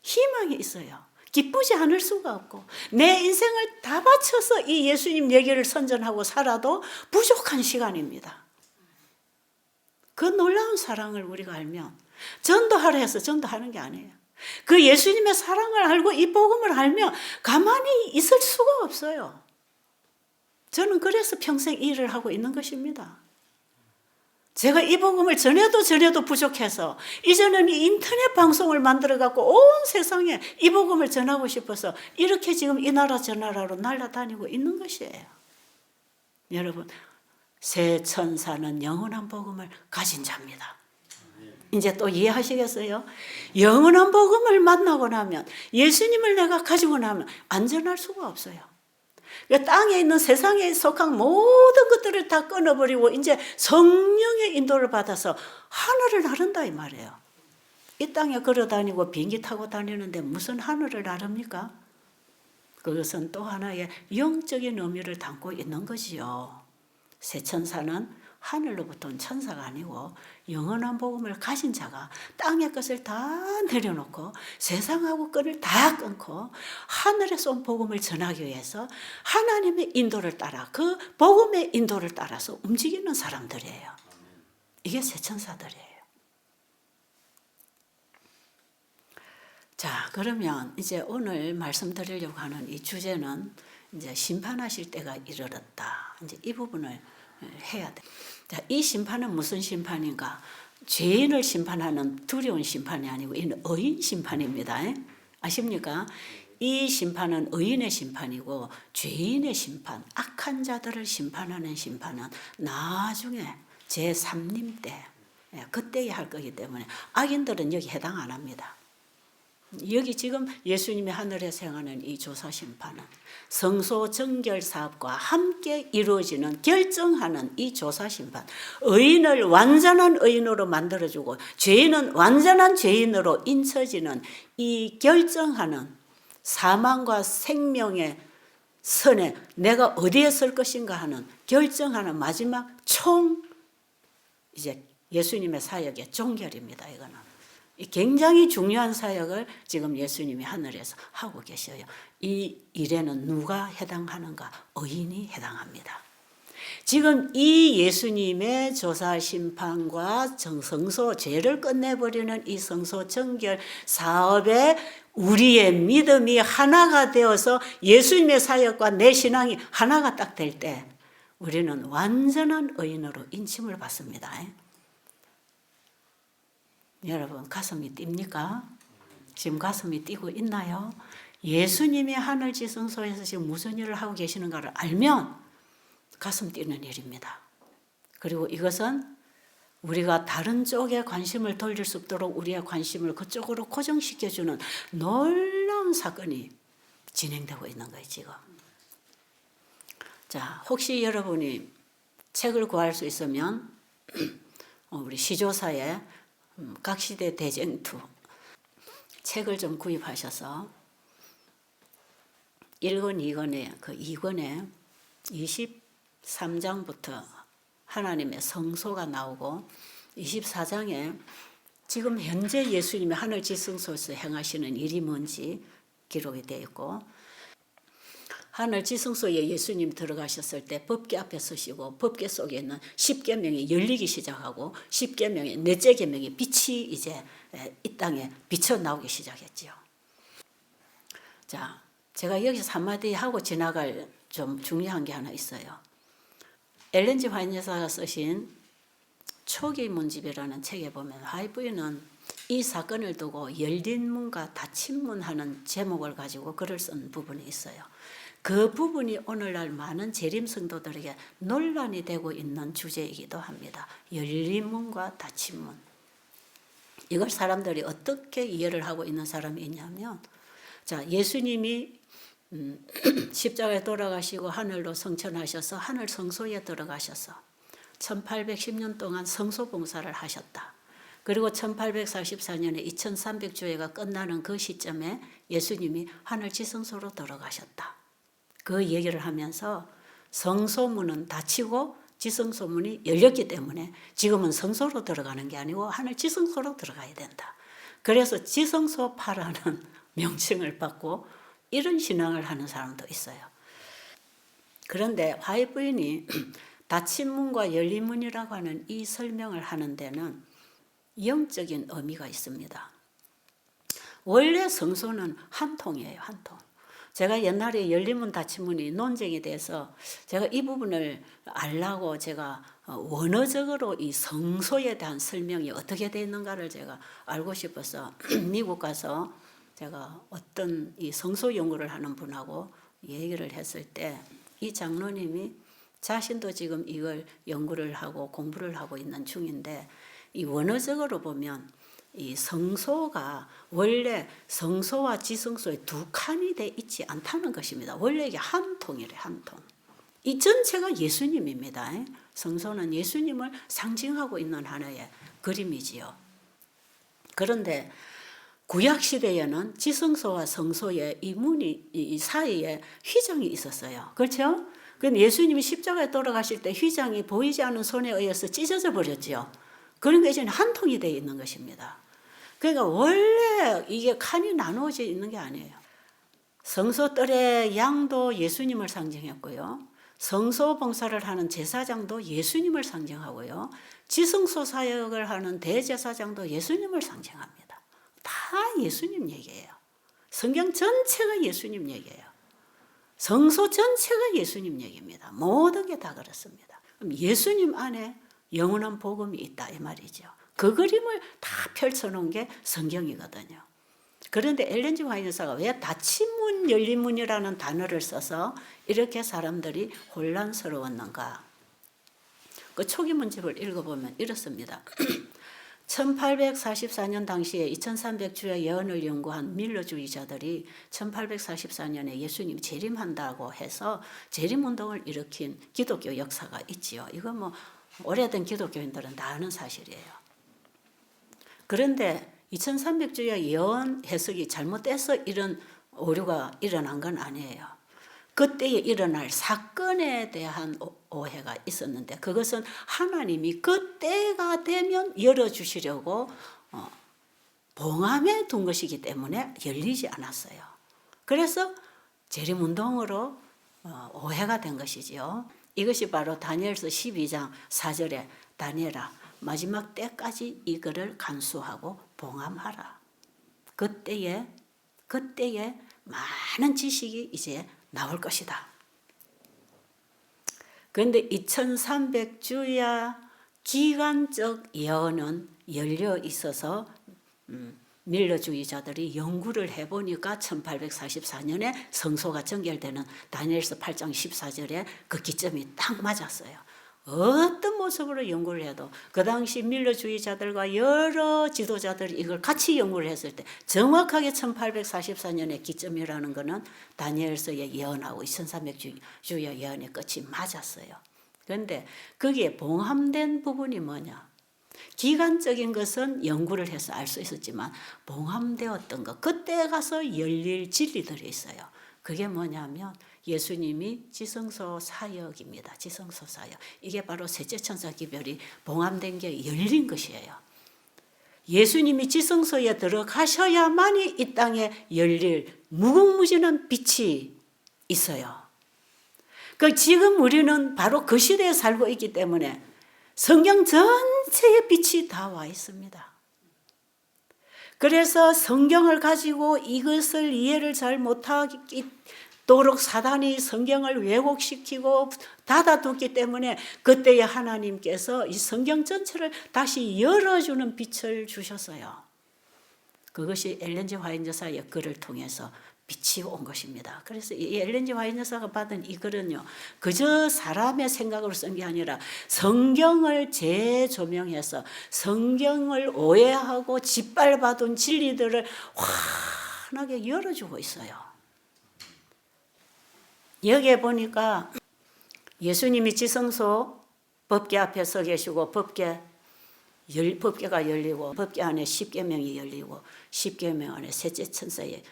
희망이 있어요. 기쁘지 않을 수가 없고 내 인생을 다 바쳐서 이 예수님 얘기를 선전하고 살아도 부족한 시간입니다. 그 놀라운 사랑을 우리가 알면 전도하라 해서 전도하는 게 아니에요. 그 예수님의 사랑을 알고 이 복음을 알면 가만히 있을 수가 없어요. 저는 그래서 평생 이 일을 하고 있는 것입니다. 제가 이 복음을 전해도 부족해서 이제는 이 인터넷 방송을 만들어갖고 온 세상에 이 복음을 전하고 싶어서 이렇게 지금 이 나라 저 나라로 날아다니고 있는 것이에요. 여러분, 새 천사는 영원한 복음을 가진 자입니다. 이제 또 이해하시겠어요? 영원한 복음을 만나고 나면, 예수님을 내가 가지고 나면 안전할 수가 없어요. 땅에 있는 세상에 속한 모든 것들을 다 끊어버리고 이제 성령의 인도를 받아서 하늘을 나른다 이 말이에요. 이 땅에 걸어다니고 비행기 타고 다니는데 무슨 하늘을 나릅니까? 그것은 또 하나의 영적인 의미를 담고 있는 것이요. 새 천사는 하늘로부터 온 천사가 아니고 영원한 복음을 가진 자가 땅의 것을 다 내려놓고 세상하고 끈을 다 끊고 하늘에서 온 복음을 전하기 위해서 하나님의 인도를 따라 그 복음의 인도를 따라서 움직이는 사람들이에요. 이게 새 천사들이에요. 자, 그러면 이제 오늘 말씀드리려고 하는 이 주제는 이제 심판하실 때가 이르렀다. 이제 이 부분을 해야 돼. 자, 이 심판은 무슨 심판인가? 죄인을 심판하는 두려운 심판이 아니고 이는 의인 심판입니다. 아십니까? 이 심판은 의인의 심판이고 죄인의 심판, 악한 자들을 심판하는 심판은 나중에 제3님 때, 그때에 할 거기 때문에 악인들은 여기 해당 안 합니다. 여기 지금 예수님이 하늘에서 행하는 이 조사 심판은 성소 정결 사업과 함께 이루어지는 결정하는 이 조사 심판, 의인을 완전한 의인으로 만들어주고 죄인은 완전한 죄인으로 인쳐지는 이 결정하는 사망과 생명의 선에 내가 어디에 설 것인가 하는 결정하는 마지막 총 이제 예수님의 사역의 종결입니다. 이거는 굉장히 중요한 사역을 지금 예수님이 하늘에서 하고 계셔요. 이 일에는 누가 해당하는가? 의인이 해당합니다. 지금 이 예수님의 조사 심판과 성소 죄를 끝내버리는 이 성소 정결 사업에 우리의 믿음이 하나가 되어서 예수님의 사역과 내 신앙이 하나가 딱 될 때 우리는 완전한 의인으로 인침을 받습니다. 여러분 가슴이 뜁니까? 지금 가슴이 뛰고 있나요? 예수님이 하늘 지성소에서 지금 무슨 일을 하고 계시는가를 알면 가슴 뛰는 일입니다. 그리고 이것은 우리가 다른 쪽에 관심을 돌릴 수 없도록 우리의 관심을 그쪽으로 고정시켜주는 놀라운 사건이 진행되고 있는 거예요, 지금. 자, 혹시 여러분이 책을 구할 수 있으면 우리 시조사에 각시대 대쟁투 책을 좀 구입하셔서 1권, 2권에 그 2권에 23장부터 하나님의 성소가 나오고 24장에 지금 현재 예수님이 하늘 지성소에서 행하시는 일이 뭔지 기록이 되어 있고, 하늘 지성소에 예수님 들어가셨을 때 법궤 앞에 서시고 법궤 속에 있는 10계명이 열리기 시작하고 10계명의 넷째 계명의 빛이 이제 이 땅에 비쳐 나오기 시작했죠. 자, 제가 여기서 한마디 하고 지나갈 좀 중요한 게 하나 있어요. 엘렌 G 화이트 여사가 쓰신 초기 문집이라는 책에 보면 화이트는 이 사건을 두고 열린 문과 닫힌 문 하는 제목을 가지고 글을 쓴 부분이 있어요. 그 부분이 오늘날 많은 재림 성도들에게 논란이 되고 있는 주제이기도 합니다. 열린 문과 닫힌 문. 이걸 사람들이 어떻게 이해를 하고 있는 사람이 있냐면, 자, 예수님이 십자가에 돌아가시고 하늘로 성천하셔서 하늘 성소에 들어가셔서 1810년 동안 성소 봉사를 하셨다. 그리고 1844년에 2300주회가 끝나는 그 시점에 예수님이 하늘 지성소로 들어가셨다. 그 얘기를 하면서 성소문은 닫히고 지성소문이 열렸기 때문에 지금은 성소로 들어가는 게 아니고 하늘 지성소로 들어가야 된다. 그래서 지성소파라는 명칭을 받고 이런 신앙을 하는 사람도 있어요. 그런데 화이트 부인이 닫힌 문과 열린 문이라고 하는 이 설명을 하는 데는 영적인 의미가 있습니다. 원래 성소는 한 통이에요, 한 통. 제가 옛날에 열린문 닫힌문이 논쟁이 돼서 제가 이 부분을 알라고 제가 원어적으로 이 성소에 대한 설명이 어떻게 되어 있는가를 제가 알고 싶어서 미국 가서 제가 어떤 이 성소 연구를 하는 분하고 얘기를 했을 때 이 장로님이 자신도 지금 이걸 연구를 하고 공부를 하고 있는 중인데 이 원어적으로 보면 이 성소가 원래 성소와 지성소에 두 칸이 돼 있지 않다는 것입니다. 원래 이게 한 통이래, 한 통. 이 전체가 예수님입니다. 성소는 예수님을 상징하고 있는 하나의 그림이지요. 그런데 구약 시대에는 지성소와 성소의 이 문이 이 사이에 휘장이 있었어요. 그렇죠? 근데 예수님이 십자가에 돌아가실 때 휘장이 보이지 않는 손에 의해서 찢어져 버렸지요. 그러니까 이제는 한 통이 되어 있는 것입니다. 그러니까 원래 이게 칸이 나누어져 있는 게 아니에요. 성소 뜰의 양도 예수님을 상징했고요. 성소 봉사를 하는 제사장도 예수님을 상징하고요. 지성소 사역을 하는 대제사장도 예수님을 상징합니다. 다 예수님 얘기예요. 성경 전체가 예수님 얘기예요. 성소 전체가 예수님 얘기입니다. 모든 게 다 그렇습니다. 그럼 예수님 안에 영원한 복음이 있다 이 말이죠. 그 그림을 다 펼쳐놓은 게 성경이거든요. 그런데 엘렌 G 화이트 여사가 왜 닫힌 문, 열린 문이라는 단어를 써서 이렇게 사람들이 혼란스러웠는가? 그 초기 문집을 읽어보면 이렇습니다. 1844년 당시에 2300주의 예언을 연구한 밀러주의자들이 1844년에 예수님이 재림한다고 해서 재림운동을 일으킨 기독교 역사가 있지요. 이건 뭐 오래된 기독교인들은 다 아는 사실이에요. 그런데 2300주의 예언 해석이 잘못돼서 이런 오류가 일어난 건 아니에요. 그때에 일어날 사건에 대한 오해가 있었는데 그것은 하나님이 그때가 되면 열어주시려고 봉함에 둔 것이기 때문에 열리지 않았어요. 그래서 재림운동으로 오해가 된 것이지요. 이것이 바로 다니엘서 12장 4절에 다니엘아 마지막 때까지 이거를 간수하고 봉함하라. 그때에 많은 지식이 이제 나올 것이다. 그런데 2300주야 기간적 예언은 열려 있어서 밀러주의자들이 연구를 해보니까 1844년에 성소가 정결되는 다니엘서 8장 14절에 그 기점이 딱 맞았어요. 어떤 모습으로 연구를 해도 그 당시 밀러주의자들과 여러 지도자들이 이걸 같이 연구를 했을 때 정확하게 1844년의 기점이라는 것은 다니엘서의 예언하고 2300주의 예언의 끝이 맞았어요. 그런데 거기에 봉함된 부분이 뭐냐? 기간적인 것은 연구를 해서 알 수 있었지만 봉함되었던 것, 그때 가서 열릴 진리들이 있어요. 그게 뭐냐면 예수님이 지성소 사역입니다. 지성소 사역. 이게 바로 셋째 천사 기별이 봉함된 게 열린 것이에요. 예수님이 지성소에 들어가셔야만이 이 땅에 열릴 무궁무진한 빛이 있어요. 그 지금 우리는 바로 그 시대에 살고 있기 때문에 성경 전체의 빛이 다 와 있습니다. 그래서 성경을 가지고 이것을 이해를 잘 못하도록 사단이 성경을 왜곡시키고 닫아뒀기 때문에 그때의 하나님께서 이 성경 전체를 다시 열어주는 빛을 주셨어요. 그것이 엘렌 G 화이트 여사의 글을 통해서 빛이 온 것입니다. 그래서 이 엘렌 G 화이트 여사가 받은 이 글은요, 그저 사람의 생각으로 쓴 게 아니라 성경을 재조명해서 성경을 오해하고 짓밟아둔 진리들을 환하게 열어주고 있어요. 여기에 보니까 예수님이 지성소 법궤 앞에 서 계시고 법궤가 열리고 법궤 안에 십계명이 열리고 십계명 안에 셋째 천사의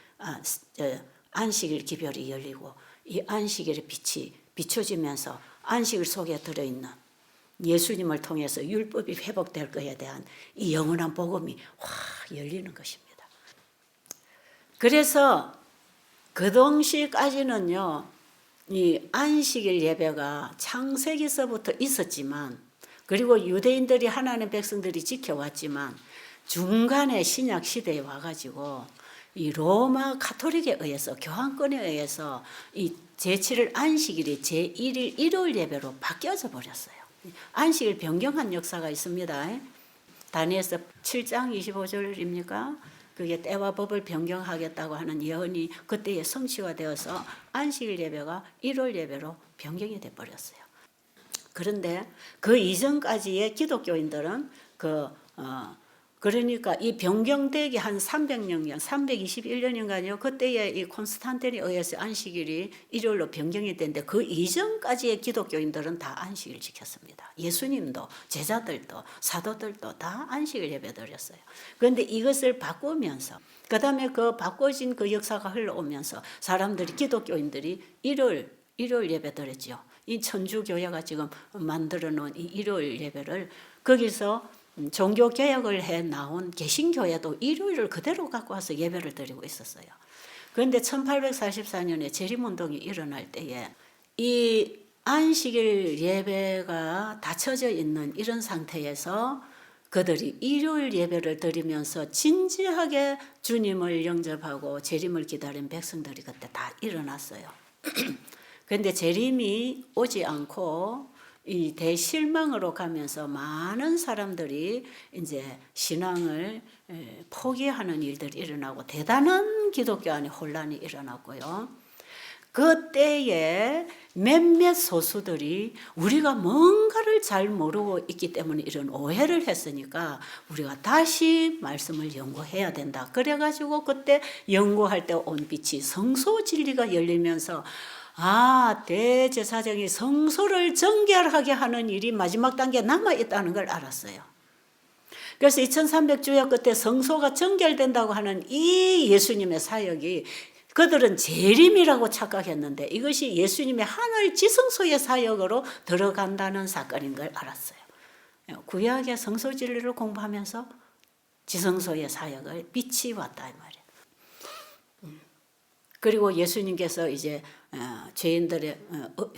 안식일 기별이 열리고 이 안식일의 빛이 비춰지면서 안식일 속에 들어있는 예수님을 통해서 율법이 회복될 것에 대한 이 영원한 복음이 열리는 것입니다. 그래서 그 동시까지는요, 이 안식일 예배가 창세기서부터 있었지만, 그리고 유대인들이 하나님 백성들이 지켜왔지만 중간에 신약 시대에 와가지고 이 로마 가톨릭에 의해서 교황권에 의해서 이 제7일 안식일이 제1일 일요일 예배로 바뀌어져 버렸어요. 안식일 변경한 역사가 있습니다. 다니엘서 7장 25절입니까? 그게 때와 법을 변경하겠다고 하는 예언이 그때에 성취화되어서 안식일 예배가 일요일 예배로 변경이 돼 버렸어요. 그런데 그 이전까지의 기독교인들은 그러니까 이 변경되기 한 300년, 321년인가요? 그때에 이 콘스탄틴에 의해서 안식일이 일요일로 변경이 됐는데 그 이전까지의 기독교인들은 다 안식일 지켰습니다. 예수님도 제자들도 사도들도 다 안식일 예배드렸어요. 그런데 이것을 바꾸면서 그다음에 그 바꿔진 그 역사가 흘러오면서 사람들이 기독교인들이 일요일 예배드렸죠. 이 천주교회가 지금 만들어 놓은 이 일요일 예배를 거기서 종교 개혁을 해 나온 개신교회도 일요일을 그대로 갖고 와서 예배를 드리고 있었어요. 그런데 1844년에 재림운동이 일어날 때에 이 안식일 예배가 닫혀져 있는 이런 상태에서 그들이 일요일 예배를 드리면서 진지하게 주님을 영접하고 재림을 기다린 백성들이 그때 다 일어났어요. 그런데 재림이 오지 않고 이 대실망으로 가면서 많은 사람들이 이제 신앙을 포기하는 일들이 일어나고 대단한 기독교 안에 혼란이 일어났고요. 그때에 몇몇 소수들이 우리가 뭔가를 잘 모르고 있기 때문에 이런 오해를 했으니까 우리가 다시 말씀을 연구해야 된다. 그래가지고 그때 연구할 때 온 빛이 성소 진리가 열리면서 대제사장이 성소를 정결하게 하는 일이 마지막 단계에 남아있다는 걸 알았어요. 그래서 2300주야 끝에 성소가 정결된다고 하는 이 예수님의 사역이 그들은 재림이라고 착각했는데 이것이 예수님의 하늘 지성소의 사역으로 들어간다는 사건인 걸 알았어요. 구약의 성소 진리를 공부하면서 지성소의 사역을 빛이 왔다 이 말이에요. 그리고 예수님께서 이제 죄인들의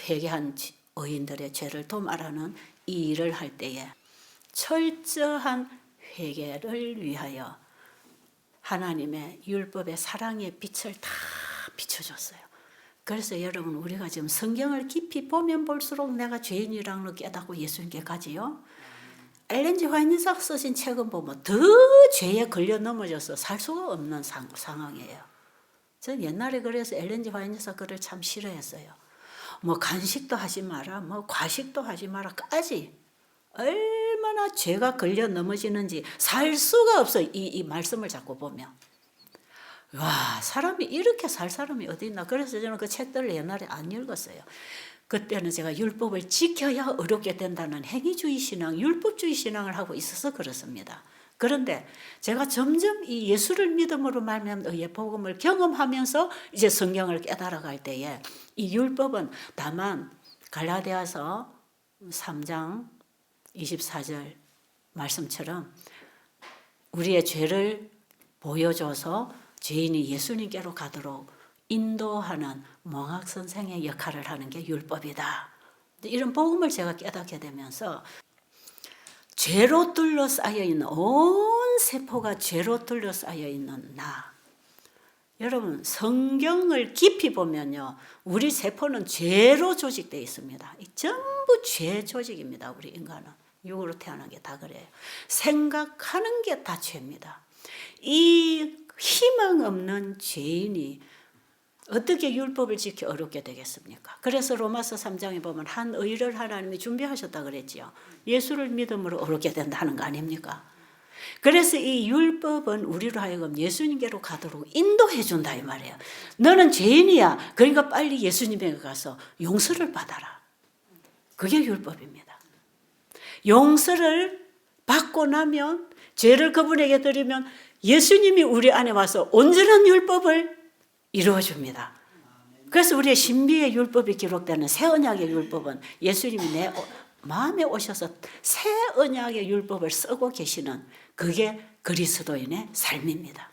회개한 의인들의 죄를 도말하는 이 일을 할 때에 철저한 회개를 위하여 하나님의 율법의 사랑의 빛을 다 비춰줬어요. 그래서 여러분 우리가 지금 성경을 깊이 보면 볼수록 내가 죄인이라는 걸 깨닫고 예수님께 가지요. 엘렌 G 화이트가 쓰신 책은 보면 더 죄에 걸려 넘어져서 살 수가 없는 상황이에요. 저는 옛날에 그래서 엘렌 G 화이트 글을 참 싫어했어요. 뭐 간식도 하지 마라, 뭐 과식도 하지 마라까지 얼마나 죄가 걸려 넘어지는지 살 수가 없어. 이 말씀을 자꾸 보면 와 사람이 이렇게 살 사람이 어디 있나. 그래서 저는 그 책들을 옛날에 안 읽었어요. 그때는 제가 율법을 지켜야 어렵게 된다는 행위주의 신앙, 율법주의 신앙을 하고 있어서 그렇습니다. 그런데 제가 점점 이 예수를 믿음으로 말미암은 의의 복음을 경험하면서 이제 성경을 깨달아갈 때에 이 율법은 다만 갈라디아서 3장 24절 말씀처럼 우리의 죄를 보여줘서 죄인이 예수님께로 가도록 인도하는 몽학 선생의 역할을 하는 게 율법이다. 이런 복음을 제가 깨닫게 되면서 죄로 둘러싸여 있는 온 세포가 죄로 둘러싸여 있는 나. 여러분 성경을 깊이 보면요. 우리 세포는 죄로 조직되어 있습니다. 전부 죄 조직입니다. 우리 인간은. 육으로 태어난 게 다 그래요. 생각하는 게 다 죄입니다. 이 희망 없는 죄인이 어떻게 율법을 지켜 어렵게 되겠습니까? 그래서 로마서 3장에 보면 한 의를 하나님이 준비하셨다 그랬지요. 예수를 믿음으로 어렵게 된다는 거 아닙니까? 그래서 이 율법은 우리로 하여금 예수님께로 가도록 인도해 준다 이 말이에요. 너는 죄인이야. 그러니까 빨리 예수님에게 가서 용서를 받아라. 그게 율법입니다. 용서를 받고 나면 죄를 그분에게 드리면 예수님이 우리 안에 와서 온전한 율법을 이루어줍니다. 그래서 우리의 신비의 율법이 기록되는 새 언약의 율법은 예수님이 내 마음에 오셔서 새 언약의 율법을 쓰고 계시는 그게 그리스도인의 삶입니다.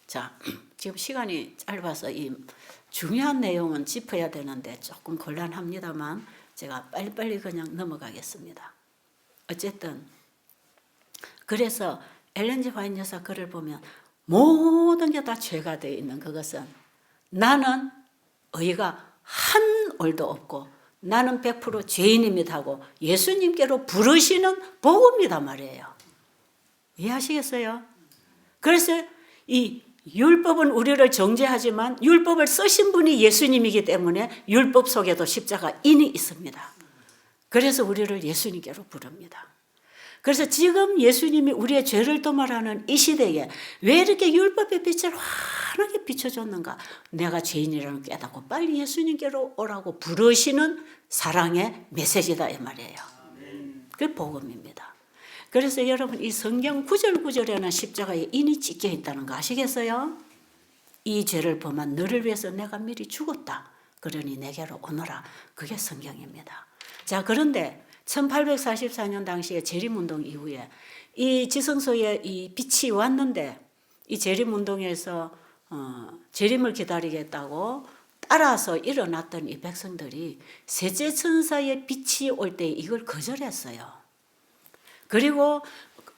자, 지금 시간이 짧아서 이 중요한 내용은 짚어야 되는데 조금 곤란합니다만 제가 빨리빨리 그냥 넘어가겠습니다. 어쨌든 그래서 엘렌 G 화이트 여사 글을 보면 모든 게 다 죄가 되어 있는 그것은 나는 의가 한 올도 없고 나는 100% 죄인입니다 하고 예수님께로 부르시는 복음이다 말이에요. 이해하시겠어요? 그래서 이 율법은 우리를 정죄하지만 율법을 쓰신 분이 예수님이기 때문에 율법 속에도 십자가 인이 있습니다. 그래서 우리를 예수님께로 부릅니다. 그래서 지금 예수님이 우리의 죄를 도말하는 이 시대에 왜 이렇게 율법의 빛을 환하게 비춰줬는가? 내가 죄인이라는 걸 깨닫고 빨리 예수님께로 오라고 부르시는 사랑의 메시지다 이 말이에요. 그게 복음입니다. 그래서 여러분 이 성경 구절구절에는 십자가에 인이 찍혀 있다는 거 아시겠어요? 이 죄를 범한 너를 위해서 내가 미리 죽었다. 그러니 내게로 오너라. 그게 성경입니다. 자, 그런데 1844년 당시에 재림운동 이후에 이 지성소에 이 빛이 왔는데 이 재림운동에서 재림을 기다리겠다고 따라서 일어났던 이 백성들이 셋째 천사의 빛이 올 때 이걸 거절했어요. 그리고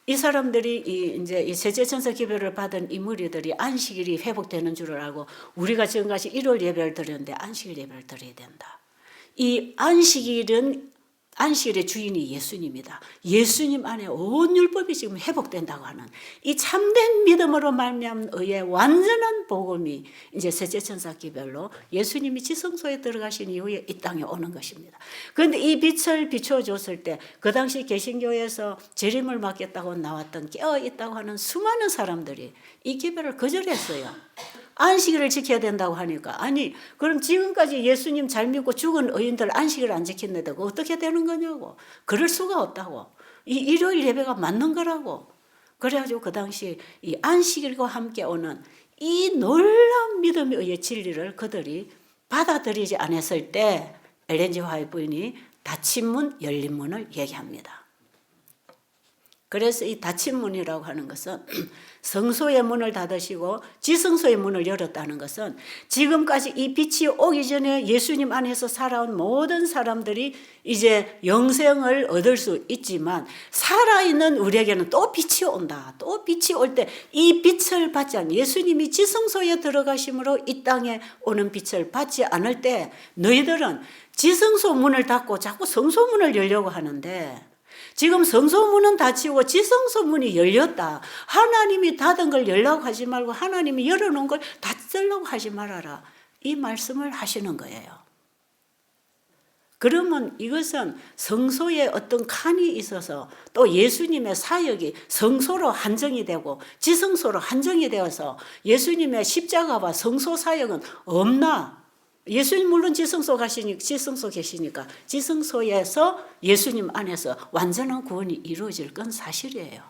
이 사람들이 이제 이 셋째 천사 기별을 받은 이 무리들이 안식일이 회복되는 줄을 알고 우리가 지금까지 일요일 예배를 드렸는데 안식일 예배를 드려야 된다. 이 안식일의 주인이 예수님이다. 예수님 안에 온 율법이 지금 회복된다고 하는 이 참된 믿음으로 말미암은 의의 완전한 복음이 이제 셋째 천사 기별로 예수님이 지성소에 들어가신 이후에 이 땅에 오는 것입니다. 그런데 이 빛을 비춰줬을 때 그 당시 개신교에서 재림을 맡겠다고 나왔던 깨어있다고 하는 수많은 사람들이 이 기별을 거절했어요. 안식일을 지켜야 된다고 하니까 아니 그럼 지금까지 예수님 잘 믿고 죽은 의인들 안식일 안 지켰는데 어떻게 되는 거냐고. 그럴 수가 없다고. 이 일요일 예배가 맞는 거라고. 그래가지고 그 당시 이 안식일과 함께 오는 이 놀라운 믿음에 의해 진리를 그들이 받아들이지 않았을 때 엘렌 G 화이트 부인이 닫힌 문 열린 문을 얘기합니다. 그래서 이 닫힌 문이라고 하는 것은 성소의 문을 닫으시고 지성소의 문을 열었다는 것은 지금까지 이 빛이 오기 전에 예수님 안에서 살아온 모든 사람들이 이제 영생을 얻을 수 있지만 살아있는 우리에게는 또 빛이 온다. 또 빛이 올 때 이 빛을 받지 않은 예수님이 지성소에 들어가심으로 이 땅에 오는 빛을 받지 않을 때 너희들은 지성소 문을 닫고 자꾸 성소 문을 열려고 하는데 지금 성소문은 닫히고 지성소 문이 열렸다. 하나님이 닫은 걸 열라고 하지 말고 하나님이 열어놓은 걸 닫으려고 하지 말아라. 이 말씀을 하시는 거예요. 그러면 이것은 성소에 어떤 칸이 있어서 또 예수님의 사역이 성소로 한정이 되고 지성소로 한정이 되어서 예수님의 십자가와 성소 사역은 없나? 예수님 물론 지성소 계시니까 지성소에서 예수님 안에서 완전한 구원이 이루어질 건 사실이에요.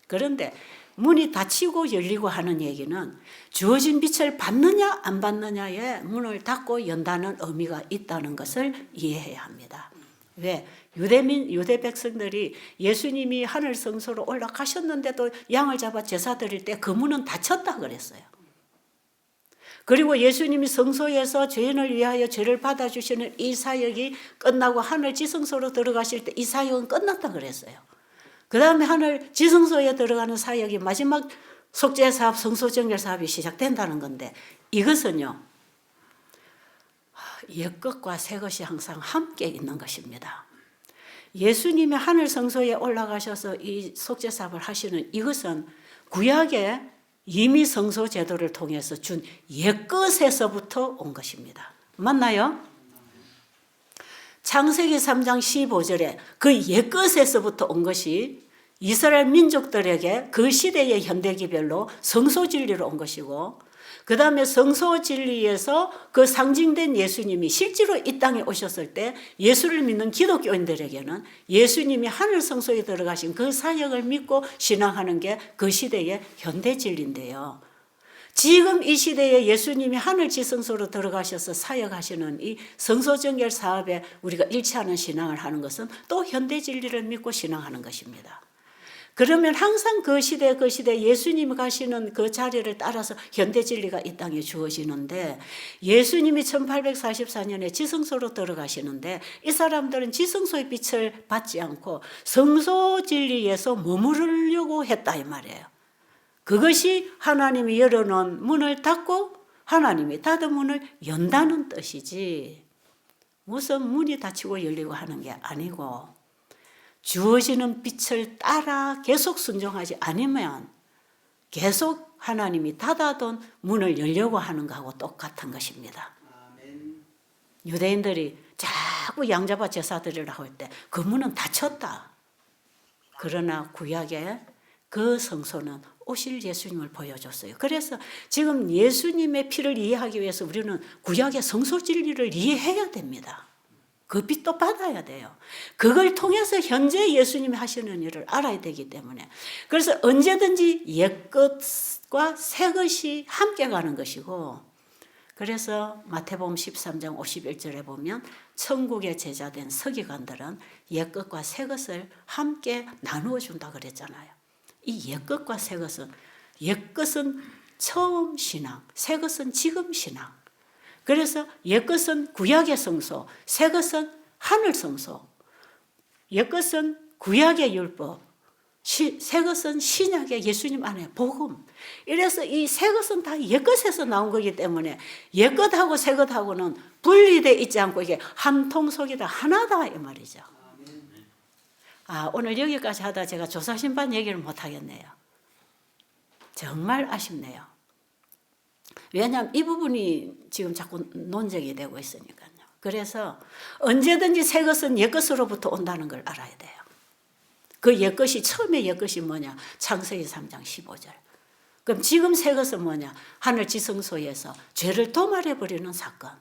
그런데 문이 닫히고 열리고 하는 얘기는 주어진 빛을 받느냐 안 받느냐에 문을 닫고 연다는 의미가 있다는 것을 이해해야 합니다. 왜? 유대 백성들이 예수님이 하늘 성소로 올라가셨는데도 양을 잡아 제사 드릴 때 그 문은 닫혔다 그랬어요. 그리고 예수님이 성소에서 죄인을 위하여 죄를 받아주시는 이 사역이 끝나고 하늘 지성소로 들어가실 때 이 사역은 끝났다 그랬어요. 그 다음에 하늘 지성소에 들어가는 사역이 마지막 속죄사업, 성소정결 사업이 시작된다는 건데 이것은요. 옛것과 새것이 항상 함께 있는 것입니다. 예수님이 하늘 성소에 올라가셔서 이 속죄사업을 하시는 이것은 구약의 이미 성소 제도를 통해서 준 옛것에서부터 온 것입니다. 맞나요? 창세기 3장 15절에 그 옛것에서부터 온 것이 이스라엘 민족들에게 그 시대의 현대기별로 성소 진리로 온 것이고 그 다음에 성소 진리에서 그 상징된 예수님이 실제로 이 땅에 오셨을 때 예수를 믿는 기독교인들에게는 예수님이 하늘 성소에 들어가신 그 사역을 믿고 신앙하는 게 그 시대의 현대 진리인데요. 지금 이 시대에 예수님이 하늘 지성소로 들어가셔서 사역하시는 이 성소정결 사업에 우리가 일치하는 신앙을 하는 것은 또 현대 진리를 믿고 신앙하는 것입니다. 그러면 항상 그 시대 예수님이 가시는 그 자리를 따라서 현대 진리가 이 땅에 주어지는데 예수님이 1844년에 지성소로 들어가시는데 이 사람들은 지성소의 빛을 받지 않고 성소 진리에서 머무르려고 했다 이 말이에요. 그것이 하나님이 열어놓은 문을 닫고 하나님이 닫은 문을 연다는 뜻이지, 무슨 문이 닫히고 열리고 하는 게 아니고, 주어지는 빛을 따라 계속 순종하지 않으면 계속 하나님이 닫아둔 문을 열려고 하는 거하고 똑같은 것입니다. 유대인들이 자꾸 양잡아 제사 드리려고 할 때 그 문은 닫혔다. 그러나 구약의 그 성소는 오실 예수님을 보여줬어요. 그래서 지금 예수님의 피를 이해하기 위해서 우리는 구약의 성소 진리를 이해해야 됩니다. 그 빛도 받아야 돼요. 그걸 통해서 현재 예수님이 하시는 일을 알아야 되기 때문에, 그래서 언제든지 옛것과 새것이 함께 가는 것이고, 그래서 마태복음 13장 51절에 보면 천국의 제자된 서기관들은 옛것과 새것을 함께 나누어 준다 그랬잖아요. 이 옛것과 새것은, 옛것은 처음 신앙, 새것은 지금 신앙. 그래서 옛것은 구약의 성소, 새것은 하늘 성소. 옛것은 구약의 율법, 새것은 신약의 예수님 안에 복음. 이래서 이 새것은 다 옛것에서 나온 거기 때문에 옛것하고 새것하고는 분리되어 있지 않고 이게 한 통속이다, 하나다 이 말이죠. 오늘 여기까지 하다 제가 조사심판 얘기를 못 하겠네요. 정말 아쉽네요. 왜냐하면 이 부분이 지금 자꾸 논쟁이 되고 있으니까요. 그래서 언제든지 새 것은 옛 것으로부터 온다는 걸 알아야 돼요. 그 옛 것이, 처음에 옛 것이 뭐냐? 창세기 3장 15절. 그럼 지금 새 것은 뭐냐? 하늘 지성소에서 죄를 도말해버리는 사건.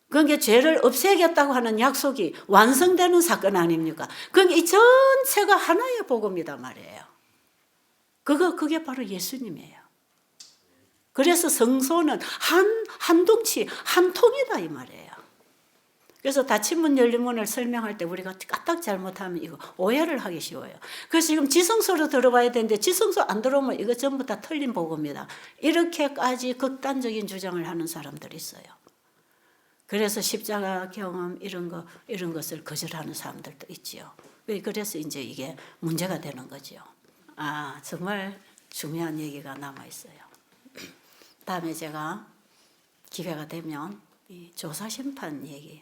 그러니까 죄를 없애겠다고 하는 약속이 완성되는 사건 아닙니까? 그러니까 이 전체가 하나의 복음이다 말이에요. 그게 바로 예수님이에요. 그래서 성소는 한 둥치, 한 통이다 이 말이에요. 그래서 닫힌 문 열린 문을 설명할 때 우리가 까딱 잘못하면 이거 오해를 하기 쉬워요. 그래서 지금 지성소로 들어가야 되는데 지성소 안 들어오면 이거 전부 다 틀린 복음이다. 이렇게까지 극단적인 주장을 하는 사람들이 있어요. 그래서 십자가 경험 이런 것을 거절하는 사람들도 있지요. 그래서 이제 이게 문제가 되는 거죠. 정말 중요한 얘기가 남아 있어요. 다음에 제가 기회가 되면 이 조사 심판 얘기,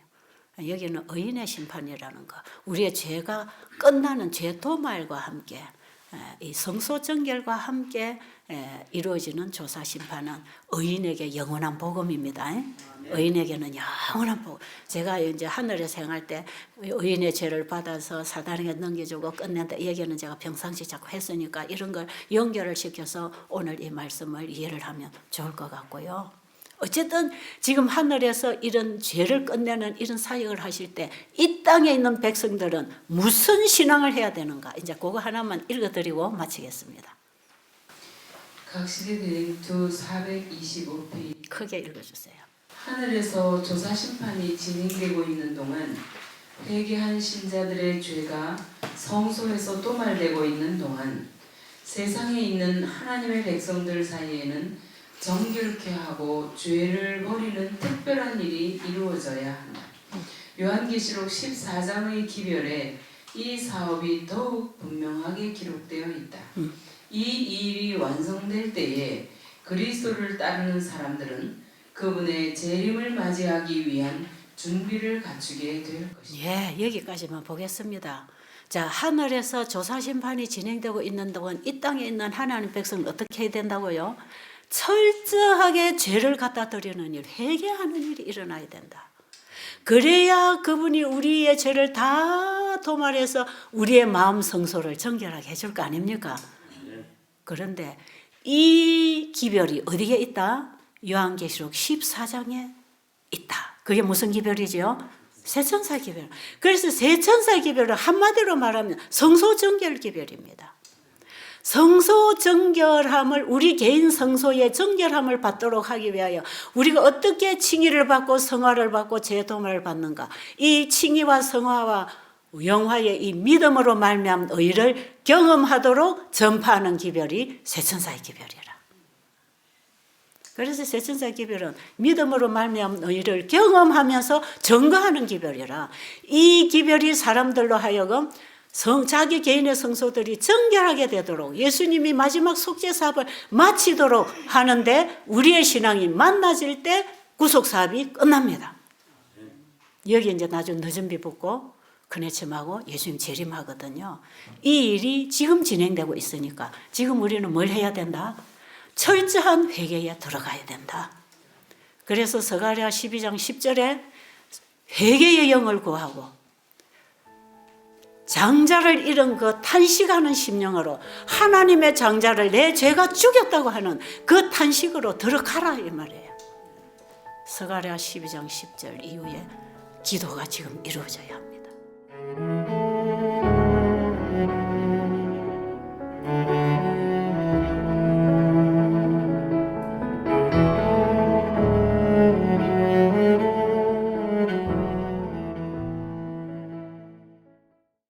여기는 의인의 심판이라는 거, 우리의 죄가 끝나는 죄 도말과 함께 이 성소 정결과 함께 이루어지는 조사 심판은 의인에게 영원한 복음입니다. 의인에게는 영원한 복음. 제가 이제 하늘에 생활 때 의인의 죄를 받아서 사단에게 넘겨주고 끝낸다 이 얘기는 제가 평상시 자꾸 했으니까 이런 걸 연결을 시켜서 오늘 이 말씀을 이해를 하면 좋을 것 같고요. 어쨌든 지금 하늘에서 이런 죄를 끝내는 이런 사역을 하실 때 이 땅에 있는 백성들은 무슨 신앙을 해야 되는가, 이제 그거 하나만 읽어드리고 마치겠습니다. 각 시대들의 425페이지 크게 읽어주세요. 하늘에서 조사 심판이 진행되고 있는 동안 회개한 신자들의 죄가 성소에서 도말되고 있는 동안 세상에 있는 하나님의 백성들 사이에는 정결케 하고 죄를 버리는 특별한 일이 이루어져야 한다. 요한계시록 14장의 기별에 이 사업이 더욱 분명하게 기록되어 있다. 이 일이 완성될 때에 그리스도를 따르는 사람들은 그분의 재림을 맞이하기 위한 준비를 갖추게 될 것이다. 여기까지만 보겠습니다. 자, 하늘에서 조사 심판이 진행되고 있는 동안 이 땅에 있는 하나님 백성은 어떻게 해야 된다고요? 철저하게 죄를 갖다 드리는 일, 회개하는 일이 일어나야 된다. 그래야 그분이 우리의 죄를 다 도말해서 우리의 마음 성소를 정결하게 해줄 거 아닙니까? 그런데 이 기별이 어디에 있다? 요한계시록 14장에 있다. 그게 무슨 기별이죠? 세천사 기별. 그래서 세천사 기별을 한마디로 말하면 성소 정결 기별입니다. 성소 정결함을, 우리 개인 성소의 정결함을 받도록 하기 위하여 우리가 어떻게 칭의를 받고 성화를 받고 제도말을 받는가, 이 칭의와 성화와 영화의 이 믿음으로 말미암은 의를 경험하도록 전파하는 기별이 세천사의 기별이라. 그래서 세천사의 기별은 믿음으로 말미암은 의를 경험하면서 증거하는 기별이라. 이 기별이 사람들로 하여금 자기 개인의 성소들이 정결하게 되도록 예수님이 마지막 속죄사업을 마치도록 하는데 우리의 신앙이 만나질 때 구속사업이 끝납니다. 여기 이제 나중 늦은 비 붙고 그네침하고 예수님 재림하거든요. 이 일이 지금 진행되고 있으니까 지금 우리는 뭘 해야 된다? 철저한 회개에 들어가야 된다. 그래서 스가랴 12장 10절에 회개의 영을 구하고 장자를 잃은 그 탄식하는 심령으로 하나님의 장자를 내 죄가 죽였다고 하는 그 탄식으로 들어가라 이 말이에요. 스가랴 12장 10절 이후에 기도가 지금 이루어져야 합니다.